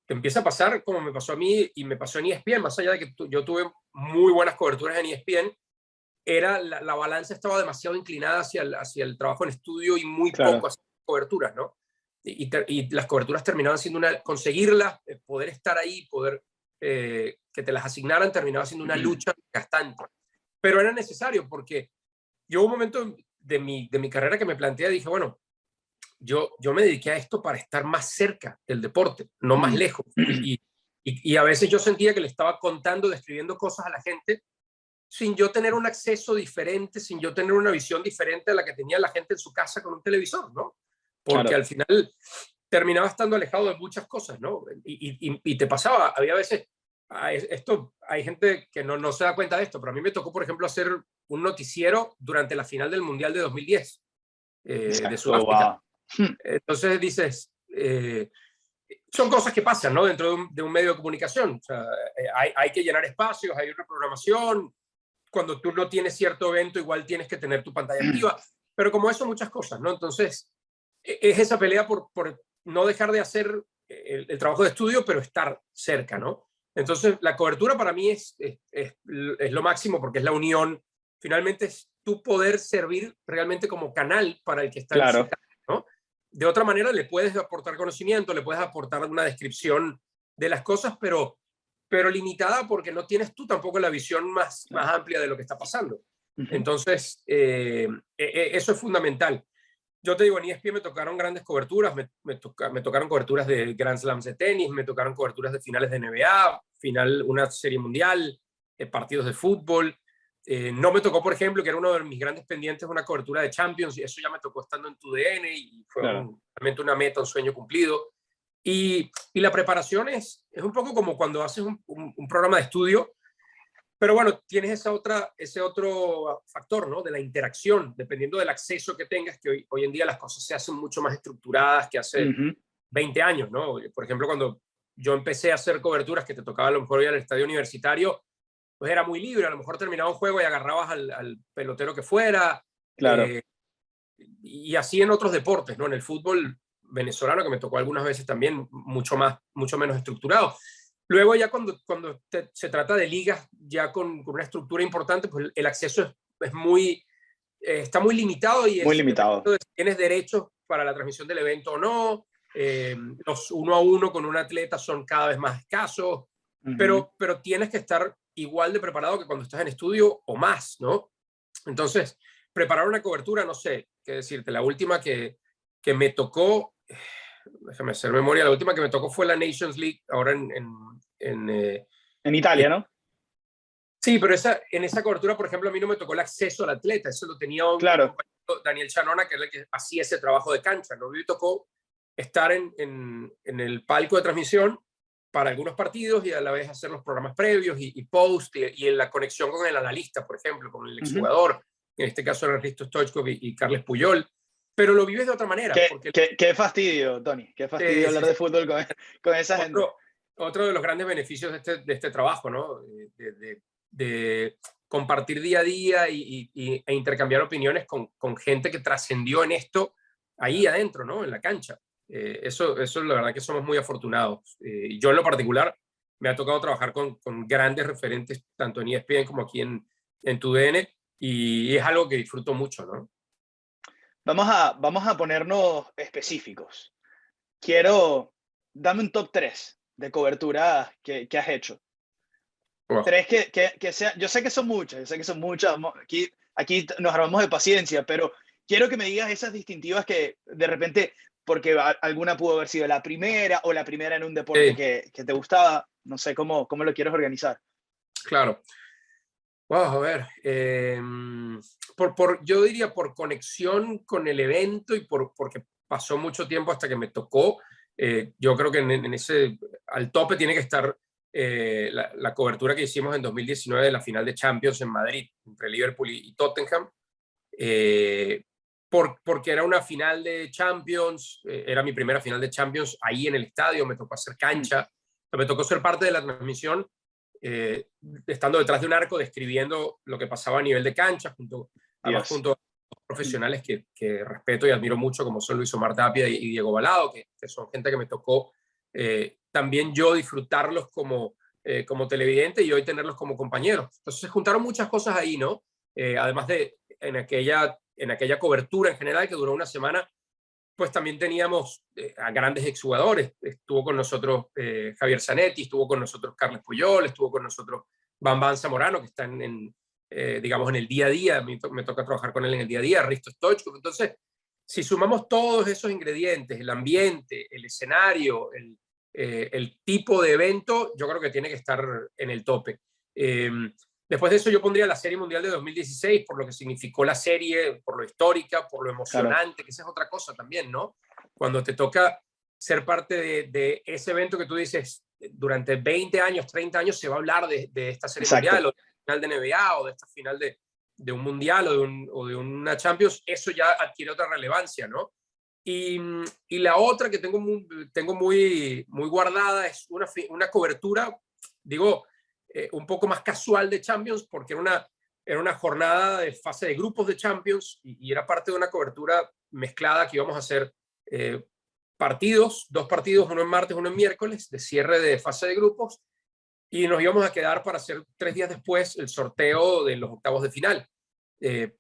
empieza a pasar como me pasó a mí y me pasó en ESPN, más allá de que yo tuve muy buenas coberturas en ESPN, la balanza estaba demasiado inclinada hacia el trabajo en estudio y muy poco hacia coberturas, ¿no? Y las coberturas terminaban siendo conseguirlas, poder estar ahí, poder que te las asignaran, terminaba siendo una lucha gastante. Pero era necesario porque yo hubo un momento de mi carrera que me planteé, dije, bueno, yo me dediqué a esto para estar más cerca del deporte, no más lejos. Y a veces yo sentía que le estaba contando, describiendo cosas a la gente sin yo tener un acceso diferente, sin yo tener una visión diferente a la que tenía la gente en su casa con un televisor, ¿no? Porque al final terminaba estando alejado de muchas cosas, ¿no? Y te pasaba, había veces, hay gente que no se da cuenta de esto, pero a mí me tocó, por ejemplo, hacer un noticiero durante la final del Mundial de 2010 de Sudáfrica. Entonces dices, son cosas que pasan, ¿no? Dentro de un medio de comunicación. O sea, hay que llenar espacios, hay una programación. Cuando tú no tienes cierto evento, igual tienes que tener tu pantalla activa. Pero como eso, muchas cosas, ¿no? Entonces, es esa pelea por no dejar de hacer el trabajo de estudio, pero estar cerca, ¿no? Entonces, la cobertura para mí es lo máximo porque es la unión. Finalmente, es tú poder servir realmente como canal para el que está en su casa, ¿no? De otra manera, le puedes aportar conocimiento, le puedes aportar una descripción de las cosas, pero limitada porque no tienes tú tampoco la visión más amplia de lo que está pasando. Entonces, eso es fundamental. Yo te digo, en ESPN me tocaron grandes coberturas, me tocaron coberturas de Grand Slams de tenis, me tocaron coberturas de finales de NBA, una serie mundial, partidos de fútbol. No me tocó, por ejemplo, que era uno de mis grandes pendientes, una cobertura de Champions, y eso ya me tocó estando en TUDN y fue realmente una meta, un sueño cumplido. Y la preparación es un poco como cuando haces un programa de estudio, pero bueno, tienes ese otro factor, ¿no? De la interacción, dependiendo del acceso que tengas, que hoy en día las cosas se hacen mucho más estructuradas que hace 20 años, ¿no? Por ejemplo, cuando yo empecé a hacer coberturas que te tocaba a lo mejor ir al estadio universitario, pues era muy libre, a lo mejor terminaba un juego y agarrabas al pelotero que fuera. Y así en otros deportes, ¿no? En el fútbol venezolano, que me tocó algunas veces también, mucho menos estructurado. Luego ya cuando se trata de ligas ya con una estructura importante, pues el acceso es muy, está muy limitado y Muy es limitado. dependiendo de si tienes derechos para la transmisión del evento o no. Los 1-a-1 con un atleta son cada vez más escasos, pero tienes que estar igual de preparado que cuando estás en estudio o más, ¿no? Entonces, preparar una cobertura, no sé qué decirte. La última que me tocó, déjame hacer memoria, la última que me tocó fue la Nations League, ahora En Italia, ¿no? sí, pero en esa cobertura, por ejemplo, a mí no me tocó el acceso al atleta, eso lo tenía un Claro. compañero, Daniel Chanona, que era el que hacía ese trabajo de cancha, ¿no? A mí me tocó estar en el palco de transmisión para algunos partidos y a la vez hacer los programas previos y post y en la conexión con el analista, por ejemplo, con el exjugador, en este caso eran Risto Stoichkov y Carles Puyol, pero lo vives de otra manera. Porque qué fastidio, Tony, qué fastidio hablar de fútbol con esa gente. Otro de los grandes beneficios de este trabajo, ¿no? De compartir día a día e intercambiar opiniones con gente que trascendió en esto ahí adentro, ¿no? En la cancha. Eso la verdad que somos muy afortunados. Yo en lo particular me ha tocado trabajar con grandes referentes, tanto en ESPN como aquí en TUDN, y es algo que disfruto mucho, ¿no? Vamos a ponernos específicos. Dame un top 3 de cobertura que has hecho. Wow. 3 que sea, yo sé que son muchas, aquí nos armamos de paciencia, pero quiero que me digas esas distintivas que de repente, porque alguna pudo haber sido la primera o la primera en un deporte que te gustaba, no sé cómo lo quieres organizar. Claro. Wow, a ver, yo diría por conexión con el evento y porque pasó mucho tiempo hasta que me tocó, yo creo que al tope tiene que estar la cobertura que hicimos en 2019 de la final de Champions en Madrid, entre Liverpool y Tottenham, porque era una final de Champions, era mi primera final de Champions ahí en el estadio, me tocó hacer cancha, me tocó ser parte de la transmisión, estando detrás de un arco, describiendo lo que pasaba a nivel de cancha, junto a profesionales que respeto y admiro mucho, como son Luis Omar Tapia y Diego Balado, que son gente que me tocó también yo disfrutarlos como televidente y hoy tenerlos como compañeros. Entonces se juntaron muchas cosas ahí, ¿no? Además de en aquella cobertura en general que duró una semana, pues también teníamos a grandes exjugadores. Estuvo con nosotros Javier Zanetti, estuvo con nosotros Carles Puyol, estuvo con nosotros Bambán Zamorano, que está digamos, en el día a día. Me toca trabajar con él en el día a día, Risto Stoichkov. Entonces, si sumamos todos esos ingredientes, el ambiente, el escenario, el tipo de evento, yo creo que tiene que estar en el tope. Después de eso yo pondría la Serie Mundial de 2016 por lo que significó la serie, por lo histórica, por lo emocionante, claro, que esa es otra cosa también, ¿no? Cuando te toca ser parte de ese evento que tú dices, durante 20 años, 30 años se va a hablar de esta Serie Mundial, o de la final de NBA, o de esta final de un Mundial, o de una Champions, eso ya adquiere otra relevancia, ¿no? Y la otra que tengo muy guardada es una cobertura, digo, un poco más casual de Champions, porque era una jornada de fase de grupos de Champions y era parte de una cobertura mezclada que íbamos a hacer dos partidos, uno en martes, uno en miércoles, de cierre de fase de grupos, y nos íbamos a quedar para hacer 3 días después el sorteo de los octavos de final.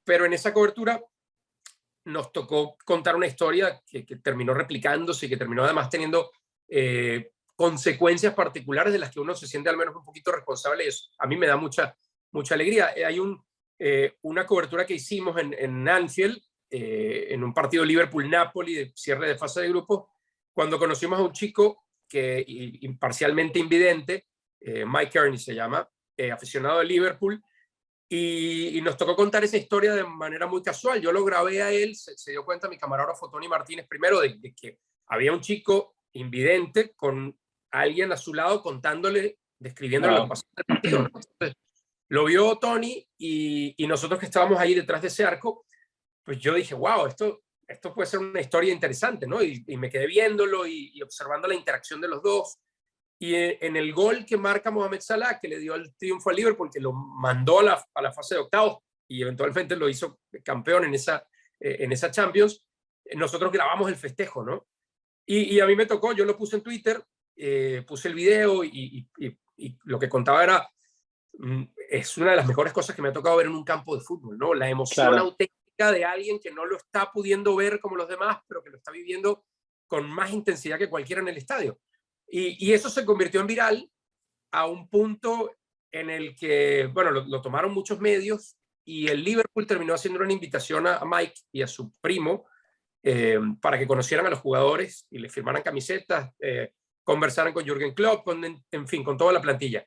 Pero en esa cobertura nos tocó contar una historia que terminó replicándose y que terminó además teniendo consecuencias particulares de las que uno se siente al menos un poquito responsable, y eso a mí me da mucha alegría. Hay una cobertura que hicimos en Anfield, en un partido Liverpool-Napoli de cierre de fase de grupo, cuando conocimos a un chico parcialmente invidente, Mike Kearney se llama, aficionado de Liverpool, y nos tocó contar esa historia de manera muy casual. Yo lo grabé a él, se dio cuenta mi camarógrafo Tony Martínez primero de que había un chico invidente con alguien a su lado contándole, describiéndole lo que pasó en el partido, ¿no? Entonces, lo vio Tony y nosotros que estábamos ahí detrás de ese arco, pues yo dije, wow, esto puede ser una historia interesante, ¿no? Y me quedé viéndolo y observando la interacción de los dos. Y en el gol que marca Mohamed Salah, que le dio el triunfo a Liverpool, que lo mandó a la fase de octavos y eventualmente lo hizo campeón en esa Champions, nosotros grabamos el festejo, ¿no? Y a mí me tocó, yo lo puse en Twitter, puse el video y lo que contaba era, es una de las mejores cosas que me ha tocado ver en un campo de fútbol, ¿no? La emoción Claro, auténtica de alguien que no lo está pudiendo ver como los demás, pero que lo está viviendo con más intensidad que cualquiera en el estadio. Y eso se convirtió en viral a un punto en el que, bueno, lo tomaron muchos medios y el Liverpool terminó haciendo una invitación a Mike y a su primo para que conocieran a los jugadores y les firmaran camisetas, conversaran con Jürgen Klopp, en fin, con toda la plantilla.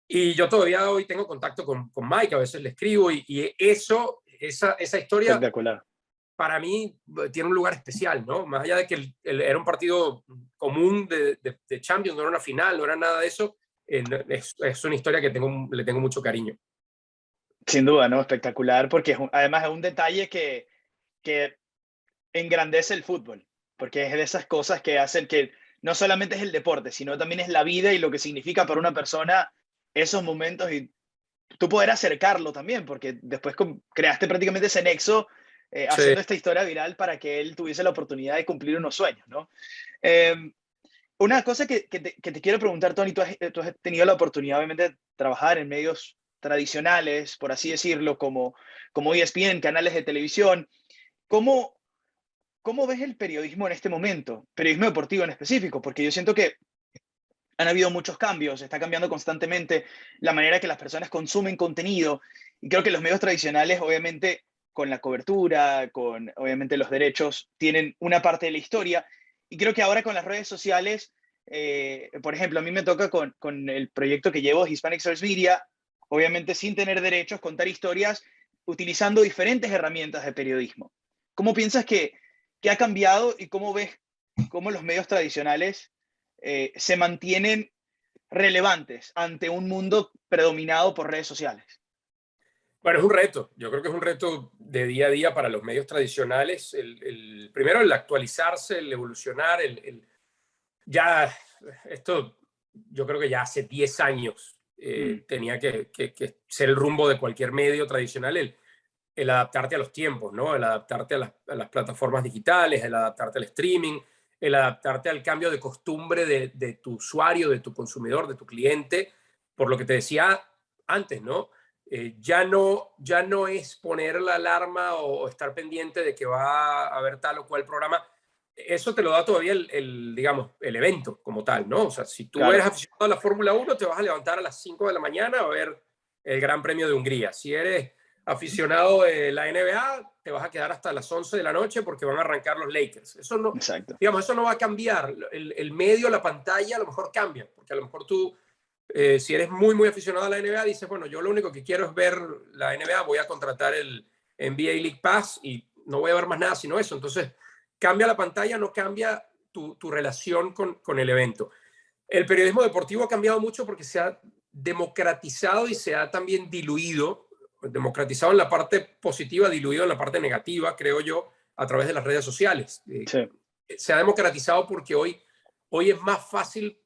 Y yo todavía hoy tengo contacto con Mike, a veces le escribo y esa historia espectacular. para mí tiene un lugar especial, ¿no? Más allá de que era un partido común de Champions, no era una final, no era nada de eso, es una historia que le tengo mucho cariño. Sin duda, ¿no? Espectacular, porque además es un detalle que engrandece el fútbol, porque es de esas cosas que hacen que no solamente es el deporte, sino también es la vida y lo que significa para una persona esos momentos y tú poder acercarlo también, porque después creaste prácticamente ese nexo Sí. haciendo esta historia viral para que él tuviese la oportunidad de cumplir unos sueños, ¿no? Eh, una cosa que te quiero preguntar, Tony, tú has tenido la oportunidad obviamente de trabajar en medios tradicionales, por así decirlo, como ESPN, canales de televisión. ¿Cómo, ¿Cómo ves el periodismo en este momento? Periodismo deportivo en específico, porque yo siento que han habido muchos cambios, está cambiando constantemente la manera que las personas consumen contenido y creo que los medios tradicionales, obviamente, con la cobertura, con obviamente los derechos, tienen una parte de la historia y creo que ahora con las redes sociales, por ejemplo, a mí me toca con el proyecto que llevo, Hispanic Source Media, obviamente sin tener derechos, contar historias utilizando diferentes herramientas de periodismo. ¿Cómo piensas que ha cambiado y cómo ves cómo los medios tradicionales se mantienen relevantes ante un mundo predominado por redes sociales? Bueno, es un reto. Yo creo que es un reto de día a día para los medios tradicionales. Primero, el actualizarse, el evolucionar, ya esto yo creo que ya hace 10 años Mm, tenía que ser el rumbo de cualquier medio tradicional, el adaptarte a los tiempos, ¿no? El adaptarte a las plataformas digitales, el adaptarte al streaming, el adaptarte al cambio de costumbre de tu usuario, de tu consumidor, de tu cliente, por lo que te decía antes, ¿no? Ya no es poner la alarma o estar pendiente de que va a haber tal o cual programa. Eso te lo da todavía digamos, el evento como tal, ¿no? O sea, si tú eres claro, aficionado a la Fórmula 1, te vas a levantar a las 5 de la mañana a ver el Gran Premio de Hungría. Si eres aficionado de la NBA, te vas a quedar hasta las 11 de la noche porque van a arrancar los Lakers. Eso no, exacto. digamos, eso no va a cambiar. El medio, la pantalla, a lo mejor cambia, porque a lo mejor tú, si eres muy, muy aficionado a la NBA, dices, bueno, yo lo único que quiero es ver la NBA, voy a contratar el NBA League Pass y no voy a ver más nada sino eso. Entonces, cambia la pantalla, no cambia tu relación con el evento. El periodismo deportivo ha cambiado mucho porque se ha democratizado y se ha también diluido, democratizado en la parte positiva, diluido en la parte negativa, creo yo, a través de las redes sociales. Sí. Se ha democratizado porque hoy es más fácil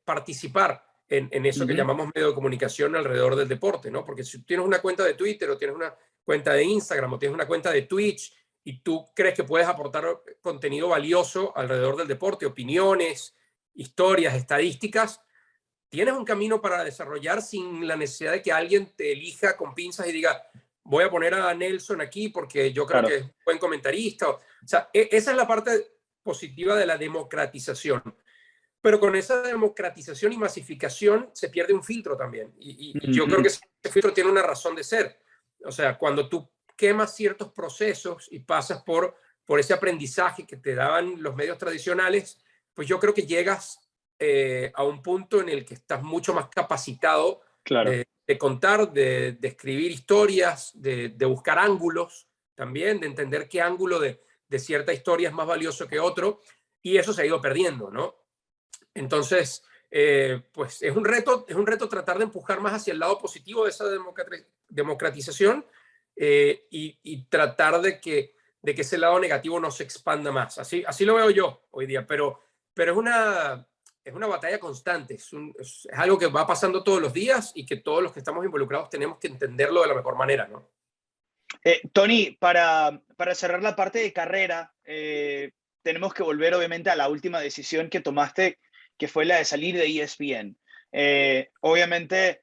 participar en eso que Ujú. llamamos medio de comunicación alrededor del deporte, ¿no? Porque si tienes una cuenta de Twitter o tienes una cuenta de Instagram o tienes una cuenta de Twitch y tú crees que puedes aportar contenido valioso alrededor del deporte, opiniones, historias, estadísticas, tienes un camino para desarrollar sin la necesidad de que alguien te elija con pinzas y diga, voy a poner a Nelson aquí porque yo creo que Claro. es un buen comentarista. O sea, esa es la parte positiva de la democratización. Pero con esa democratización y masificación se pierde un filtro también. Y yo creo que Ujú. ese filtro tiene una razón de ser. O sea, cuando tú quemas ciertos procesos y pasas por ese aprendizaje que te daban los medios tradicionales, pues yo creo que llegas a un punto en el que estás mucho más capacitado Claro. de contar, de escribir historias, de buscar ángulos también, de entender qué ángulo de cierta historia es más valioso que otro. Y eso se ha ido perdiendo, ¿no? Entonces, pues es un reto tratar de empujar más hacia el lado positivo de esa democratización y tratar de que ese lado negativo no se expanda más. Así lo veo yo hoy día, pero es una batalla constante, es algo que va pasando todos los días y que todos los que estamos involucrados tenemos que entenderlo de la mejor manera, ¿no? Tony, para cerrar la parte de carrera, tenemos que volver obviamente a la última decisión que tomaste que fue la de salir de ESPN. Obviamente,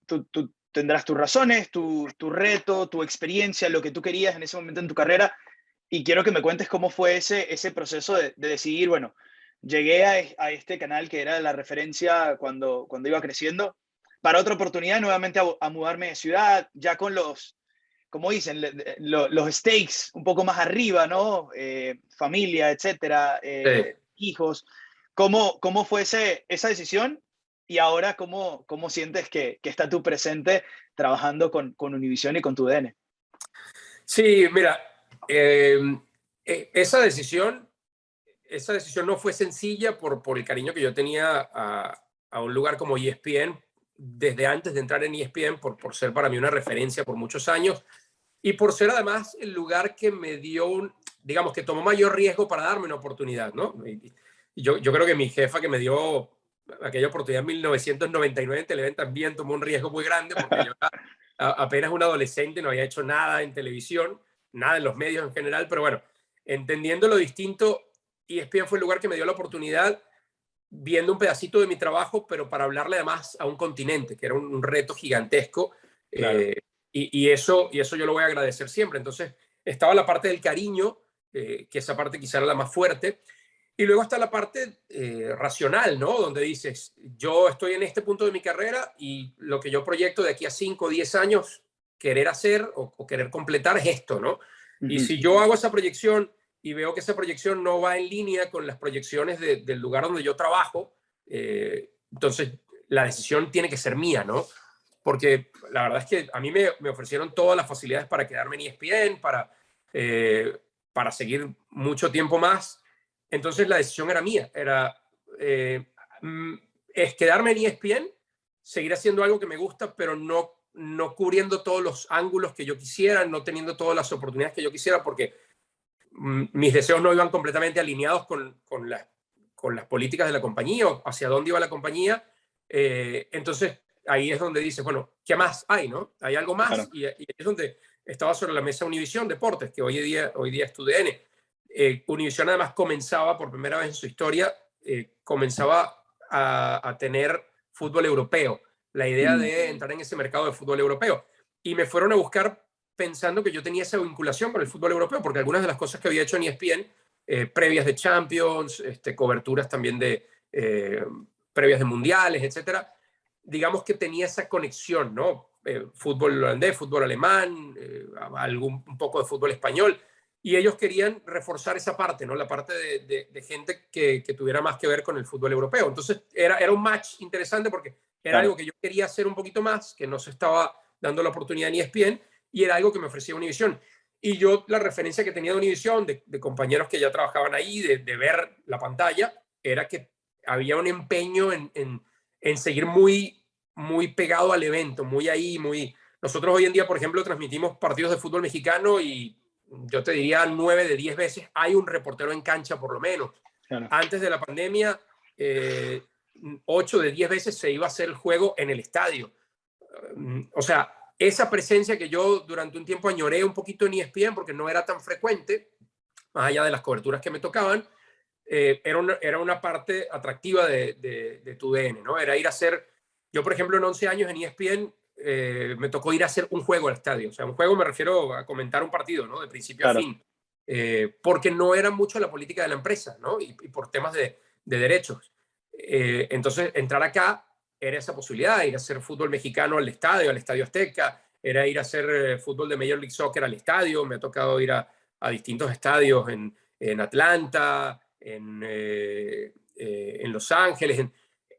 tú tendrás tus razones, tu reto, tu experiencia, lo que tú querías en ese momento en tu carrera, y quiero que me cuentes cómo fue ese proceso de decidir, bueno, llegué a este canal que era la referencia cuando iba creciendo, para otra oportunidad nuevamente a mudarme de ciudad, ya con los, como dicen, los stakes un poco más arriba, ¿no? Familia, etcétera, Sí. hijos. ¿Cómo fue esa decisión? Y ahora, ¿cómo sientes que está tú presente trabajando con Univision y con tu DN? Sí, mira, eh, esa decisión no fue sencilla por el cariño que yo tenía a un lugar como ESPN desde antes de entrar en ESPN, por ser para mí una referencia por muchos años y por ser además el lugar que me dio, digamos, que tomó mayor riesgo para darme una oportunidad, ¿no? Y yo creo que mi jefa que me dio aquella oportunidad en 1999 en Televen también tomó un riesgo muy grande porque yo era apenas un adolescente, no había hecho nada en televisión, nada en los medios en general, pero bueno, entendiendo lo distinto, ESPN fue el lugar que me dio la oportunidad viendo un pedacito de mi trabajo, pero para hablarle además a un continente, que era un reto gigantesco. Claro. Y eso yo lo voy a agradecer siempre. Entonces, estaba la parte del cariño, que esa parte quizá era la más fuerte. Y luego está la parte racional, ¿no? Donde dices, yo estoy en este punto de mi carrera y lo que yo proyecto de aquí a 5 o 10 años, querer hacer o querer completar es esto, ¿no? Y Ujú. si yo hago esa proyección y veo que esa proyección no va en línea con las proyecciones del lugar donde yo trabajo, entonces la decisión tiene que ser mía, ¿no? Porque la verdad es que a mí me ofrecieron todas las facilidades para quedarme en ESPN, para seguir mucho tiempo más. Entonces la decisión era mía, era eh, mm, es quedarme en ESPN, seguir haciendo algo que me gusta, pero no cubriendo todos los ángulos que yo quisiera, no teniendo todas las oportunidades que yo quisiera, porque mis deseos no iban completamente alineados con las políticas de la compañía o hacia dónde iba la compañía. Entonces, ahí es donde dices, bueno, ¿qué más hay, no? ¿Hay algo más? Claro. Y es donde estaba sobre la mesa Univision Deportes, que hoy día es tu DN. Univision además comenzaba por primera vez en su historia, comenzaba a tener fútbol europeo, la idea Mm. de entrar en ese mercado de fútbol europeo. Y me fueron a buscar pensando que yo tenía esa vinculación con el fútbol europeo, porque algunas de las cosas que había hecho en ESPN, previas de Champions, coberturas también de previas de mundiales, etcétera, digamos que tenía esa conexión, ¿no? Fútbol holandés, fútbol alemán, un poco de fútbol español, y ellos querían reforzar esa parte, ¿no? La parte de gente que tuviera más que ver con el fútbol europeo. Entonces era un match interesante porque era Claro. algo que yo quería hacer un poquito más, que no se estaba dando la oportunidad en ESPN, y era algo que me ofrecía Univision. Y yo la referencia que tenía de Univision, de compañeros que ya trabajaban ahí, de ver la pantalla, era que había un empeño en seguir muy pegado al evento, muy ahí, muy... Nosotros hoy en día, por ejemplo, transmitimos partidos de fútbol mexicano y yo te diría 9 de 10 veces hay un reportero en cancha por lo menos. Claro. Antes de la pandemia, 8 de 10 veces se iba a hacer el juego en el estadio. O sea, esa presencia que yo durante un tiempo añoré un poquito en ESPN porque no era tan frecuente, más allá de las coberturas que me tocaban, era una parte atractiva de tu DN, ¿no? Era ir a hacer, yo por ejemplo en 11 años en ESPN me tocó ir a hacer un juego al estadio, o sea, un juego me refiero a comentar un partido, ¿no? De principio a Claro. fin, porque no era mucho la política de la empresa, ¿no? Y por temas de derechos. Entonces, entrar acá era esa posibilidad, ir a hacer fútbol mexicano al Estadio Azteca, era ir a hacer fútbol de Major League Soccer al estadio, me ha tocado ir a distintos estadios en Atlanta, en Los Ángeles,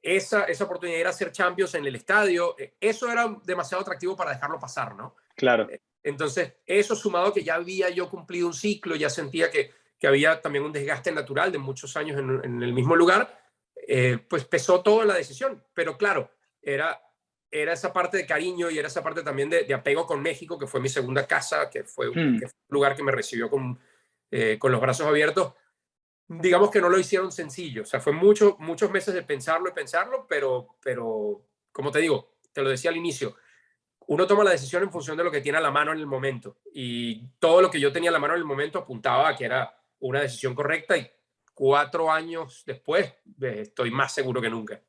esa oportunidad de ir a hacer Champions en el estadio, eso era demasiado atractivo para dejarlo pasar, ¿no? Claro. Entonces, eso sumado que ya había yo cumplido un ciclo, ya sentía que había también un desgaste natural de muchos años en el mismo lugar, pues pesó todo en la decisión. Pero claro, era esa parte de cariño y era esa parte también de apego con México, que fue mi segunda casa, que fue un lugar que me recibió con los brazos abiertos. Digamos que no lo hicieron sencillo, o sea, fue muchos meses de pensarlo y pensarlo, pero como te digo, te lo decía al inicio, uno toma la decisión en función de lo que tiene a la mano en el momento y todo lo que yo tenía a la mano en el momento apuntaba a que era una decisión correcta y 4 años después, estoy más seguro que nunca.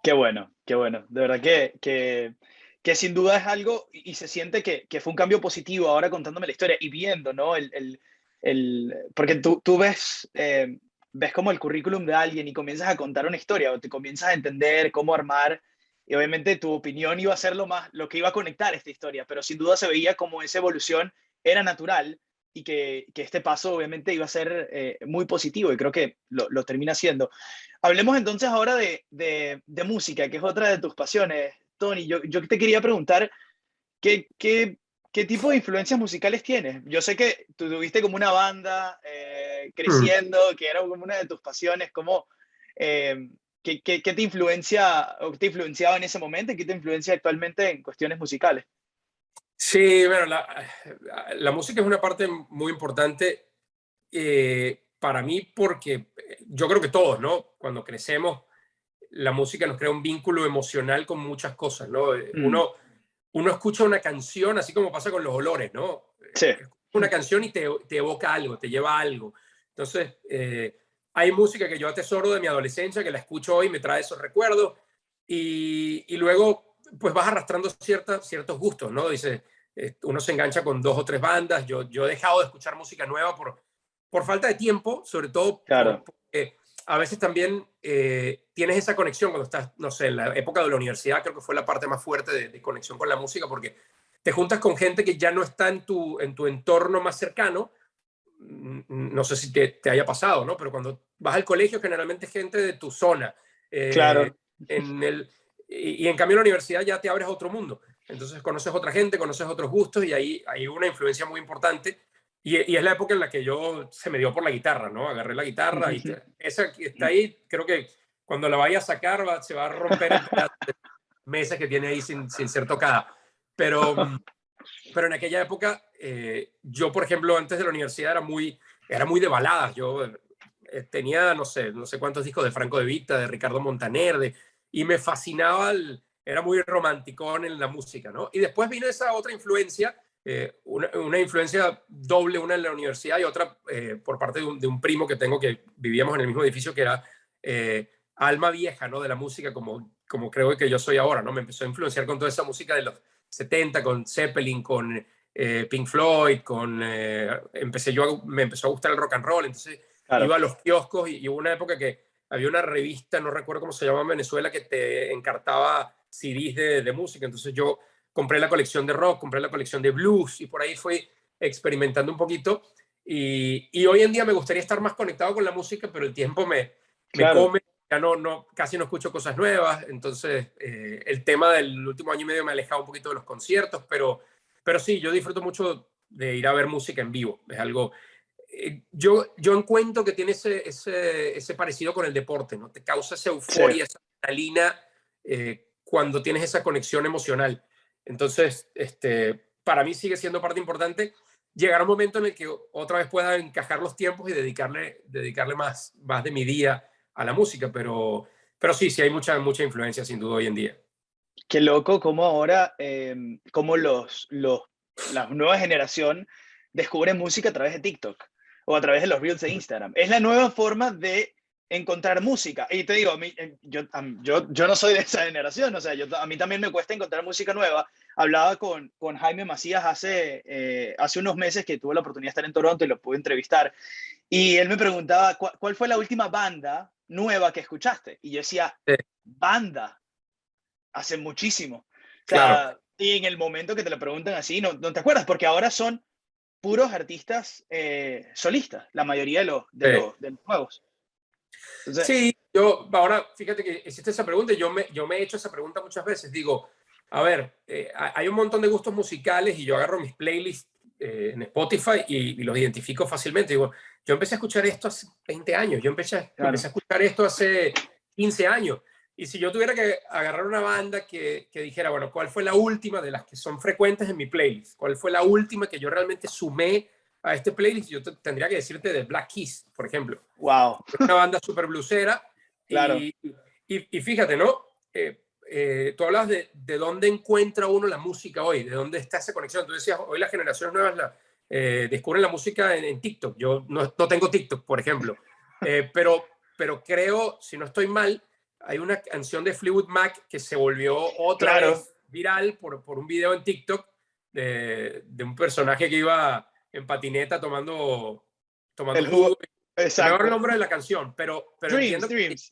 Qué bueno, qué bueno. De verdad que sin duda es algo y se siente que fue un cambio positivo ahora contándome la historia y viendo, ¿no? Porque tú ves, ves como el currículum de alguien y comienzas a contar una historia o te comienzas a entender cómo armar y obviamente tu opinión iba a ser lo que iba a conectar esta historia, pero sin duda se veía como esa evolución era natural y que este paso obviamente iba a ser muy positivo y creo que lo termina siendo. Hablemos entonces ahora de música, que es otra de tus pasiones, Tony. Yo te quería preguntar, ¿qué tipo de influencias musicales tienes? Yo sé que tú tuviste como una banda Mm. creciendo, que era como una de tus pasiones. Eh, ¿Qué te influencia o te influenciaba en ese momento y qué te influencia actualmente en cuestiones musicales? Sí, bueno, la música es una parte muy importante para mí porque yo creo que todos, ¿no? Cuando crecemos, la música nos crea un vínculo emocional con muchas cosas, ¿no? Mm, Uno escucha una canción, así como pasa con los olores, ¿no? sí, Escucha una canción y te evoca algo, te lleva a algo. Entonces, hay música que yo atesoro de mi adolescencia, que la escucho hoy, me trae esos recuerdos, y luego, pues vas arrastrando ciertos gustos, ¿no? Dice, uno se engancha con 2 o 3 bandas. Yo he dejado de escuchar música nueva por falta de tiempo, sobre todo claro, porque a veces también tienes esa conexión cuando estás, no sé, en la época de la universidad, creo que fue la parte más fuerte de conexión con la música, porque te juntas con gente que ya no está en tu entorno más cercano. No sé si te haya pasado, ¿no? Pero cuando vas al colegio, generalmente es gente de tu zona. eh, claro. en el, y en cambio en la universidad ya te abres a otro mundo. Entonces conoces otra gente, conoces otros gustos y ahí hay una influencia muy importante. Y es la época en la que yo se me dio por la guitarra, ¿no? Agarré la guitarra y esa que está ahí, creo que cuando la vaya a sacar se va a romper en pedazos de meses que tiene ahí sin ser tocada. Pero, pero en aquella época, yo, por ejemplo, antes de la universidad era muy de baladas. Yo tenía, no sé cuántos discos de Franco De Vita, de Ricardo Montaner, y me fascinaba, era muy romanticón en la música, ¿no? Y después vino esa otra influencia, una influencia doble, una en la universidad y otra por parte de un primo que tengo que vivíamos en el mismo edificio, que era alma vieja, ¿no? De la música, como creo que yo soy ahora, ¿no? Me empezó a influenciar con toda esa música de los 70, con Zeppelin, con Pink Floyd, me empezó a gustar el rock and roll. Entonces Claro, iba a los kioscos y hubo una época que había una revista, no recuerdo cómo se llama en Venezuela, que te encartaba CDs de música. Entonces yo compré la colección de rock, compré la colección de blues y por ahí fui experimentando un poquito. Y hoy en día me gustaría estar más conectado con la música, pero el tiempo me claro. come. Ya casi no escucho cosas nuevas. Entonces el tema del último año y medio me ha alejado un poquito de los conciertos, pero sí, yo disfruto mucho de ir a ver música en vivo. Es algo, yo encuentro que tiene ese parecido con el deporte, ¿no? Te causa esa Sí. euforia, esa adrenalina cuando tienes esa conexión emocional. Entonces, para mí sigue siendo parte importante. Llegar a un momento en el que otra vez pueda encajar los tiempos y dedicarle más de mi día a la música, pero sí, hay mucha influencia sin duda hoy en día. Qué loco cómo ahora, cómo la nueva generación descubre música a través de TikTok o a través de los Reels de Instagram. Es la nueva forma de encontrar música. Y te digo, yo no soy de esa generación, o sea, a mí también me cuesta encontrar música nueva. Hablaba con Jaime Macías hace unos meses que tuve la oportunidad de estar en Toronto y lo pude entrevistar. Y él me preguntaba, ¿cuál fue la última banda nueva que escuchaste? Y yo decía, Sí, banda hace muchísimo. O claro. sea, y en el momento que te lo preguntan así, no te acuerdas, porque ahora son puros artistas solistas, la mayoría de los nuevos. Entonces, Sí, yo ahora, fíjate que hiciste esa pregunta y yo me he hecho esa pregunta muchas veces. Digo, a ver, hay un montón de gustos musicales y yo agarro mis playlists en Spotify y los identifico fácilmente. Digo, yo empecé a escuchar esto hace 20 años, yo empecé claro, a escuchar esto hace 15 años. Y si yo tuviera que agarrar una banda que dijera, bueno, ¿cuál fue la última de las que son frecuentes en mi playlist? ¿Cuál fue la última que yo realmente sumé a este playlist? Yo tendría que decirte de Black Keys, por ejemplo. wow, Una banda súper blusera. claro, Y fíjate, ¿no? Tú hablas de dónde encuentra uno la música hoy, de dónde está esa conexión. Tú decías, hoy las generaciones nuevas descubren la música en TikTok. Yo no tengo TikTok, por ejemplo, Pero creo, si no estoy mal, hay una canción de Fleetwood Mac que se volvió otra Claro, vez viral por un video en TikTok de un personaje que iba en patineta tomando el jugo. jugo, Se me va el exacto. nombre de la canción, pero Dreams, entiendo que Dreams.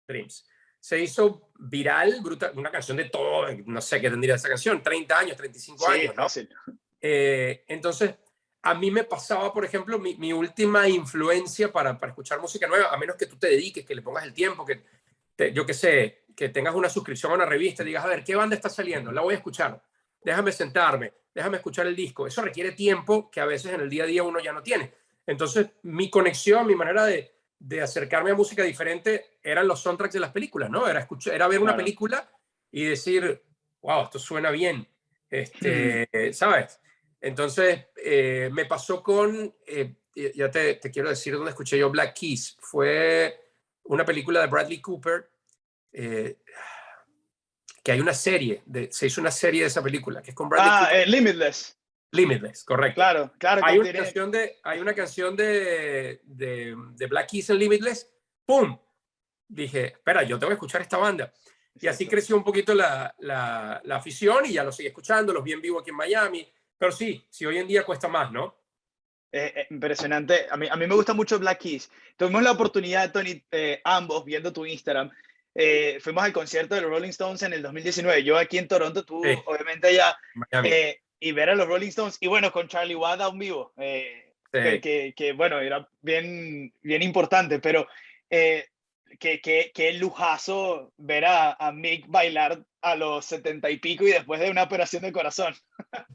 Dreams. Se hizo viral, brutal, una canción de todo, no sé qué tendría esa canción, 30 años, 35 Sí, años, ¿no? fácil. Entonces, a mí me pasaba, por ejemplo, mi última influencia para escuchar música nueva, a menos que tú te dediques, que le pongas el tiempo, yo qué sé, que tengas una suscripción a una revista y digas, a ver, ¿qué banda está saliendo? La voy a escuchar. Déjame sentarme, déjame escuchar el disco. Eso requiere tiempo que a veces en el día a día uno ya no tiene. Entonces, mi conexión, mi manera de acercarme a música diferente eran los soundtracks de las películas, ¿no? Era ver una Claro. película y decir, wow, esto suena bien, ¿sabes? Entonces, me pasó con, ya te quiero decir dónde escuché yo Black Keys. Fue una película de Bradley Cooper, eh, que hay una serie, se hizo una serie de esa película, que es con Bradley Ah, Cooper. Limitless. Limitless, correcto. Claro, claro que Hay una tiene. canción de Black Keys en Limitless, ¡pum! Dije, espera, yo tengo que escuchar esta banda. Y así Exacto. creció un poquito la afición y ya lo seguí escuchando, los vi en vivo aquí en Miami. Pero sí, hoy en día cuesta más, ¿no? Impresionante. A mí me gusta mucho Black Keys. Tuvimos la oportunidad, Tony, ambos, viendo tu Instagram. Fuimos al concierto de los Rolling Stones en el 2019. Yo aquí en Toronto, tú Sí, obviamente allá. Miami. Y ver a los Rolling Stones. Y bueno, con Charlie Watt a un vivo. Sí. Que, bueno, era bien, bien importante. Pero eh, qué lujazo ver a Mick bailar a los 70 y pico y después de una operación de corazón.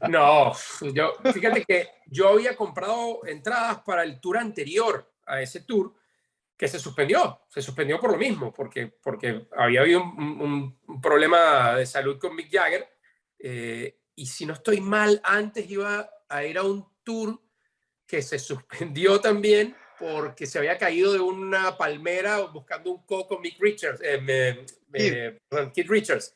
No, fíjate que yo había comprado entradas para el tour anterior a ese tour que se suspendió por lo mismo, porque había habido un problema de salud con Mick Jagger, y si no estoy mal, antes iba a ir a un tour que se suspendió también porque se había caído de una palmera buscando un coco Mick Richards, Kid. Keith Richards.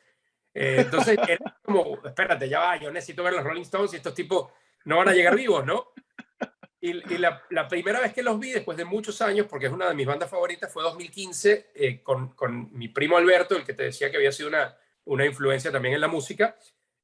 Entonces era como, espérate, ya va, yo necesito ver los Rolling Stones y estos tipos no van a llegar vivos, ¿no? Y la primera vez que los vi, después de muchos años, porque es una de mis bandas favoritas, fue 2015, con mi primo Alberto, el que te decía que había sido una influencia también en la música,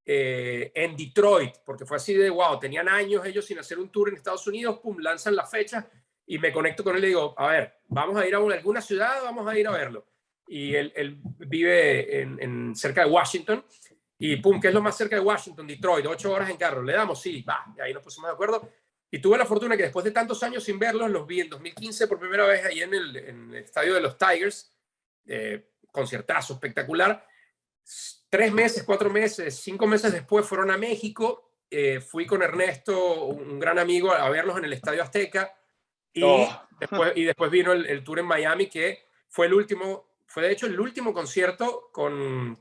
en Detroit, porque fue así de, wow, tenían años ellos sin hacer un tour en Estados Unidos, pum, lanzan la fecha y me conecto con él y digo, a ver, vamos a ir a alguna ciudad, vamos a ir a verlo. Y él vive cerca de Washington. Y pum, ¿qué es lo más cerca de Washington? Detroit, 8 horas en carro. ¿Le damos? Sí, va. Y ahí nos pusimos de acuerdo. Y tuve la fortuna que después de tantos años sin verlos, los vi en 2015 por primera vez ahí en el estadio de los Tigers. Conciertazo espectacular. 3 meses, 4 meses, 5 meses después fueron a México. Fui con Ernesto, un gran amigo, a verlos en el Estadio Azteca. Oh. Después vino el tour en Miami, que fue el último, fue de hecho el último concierto con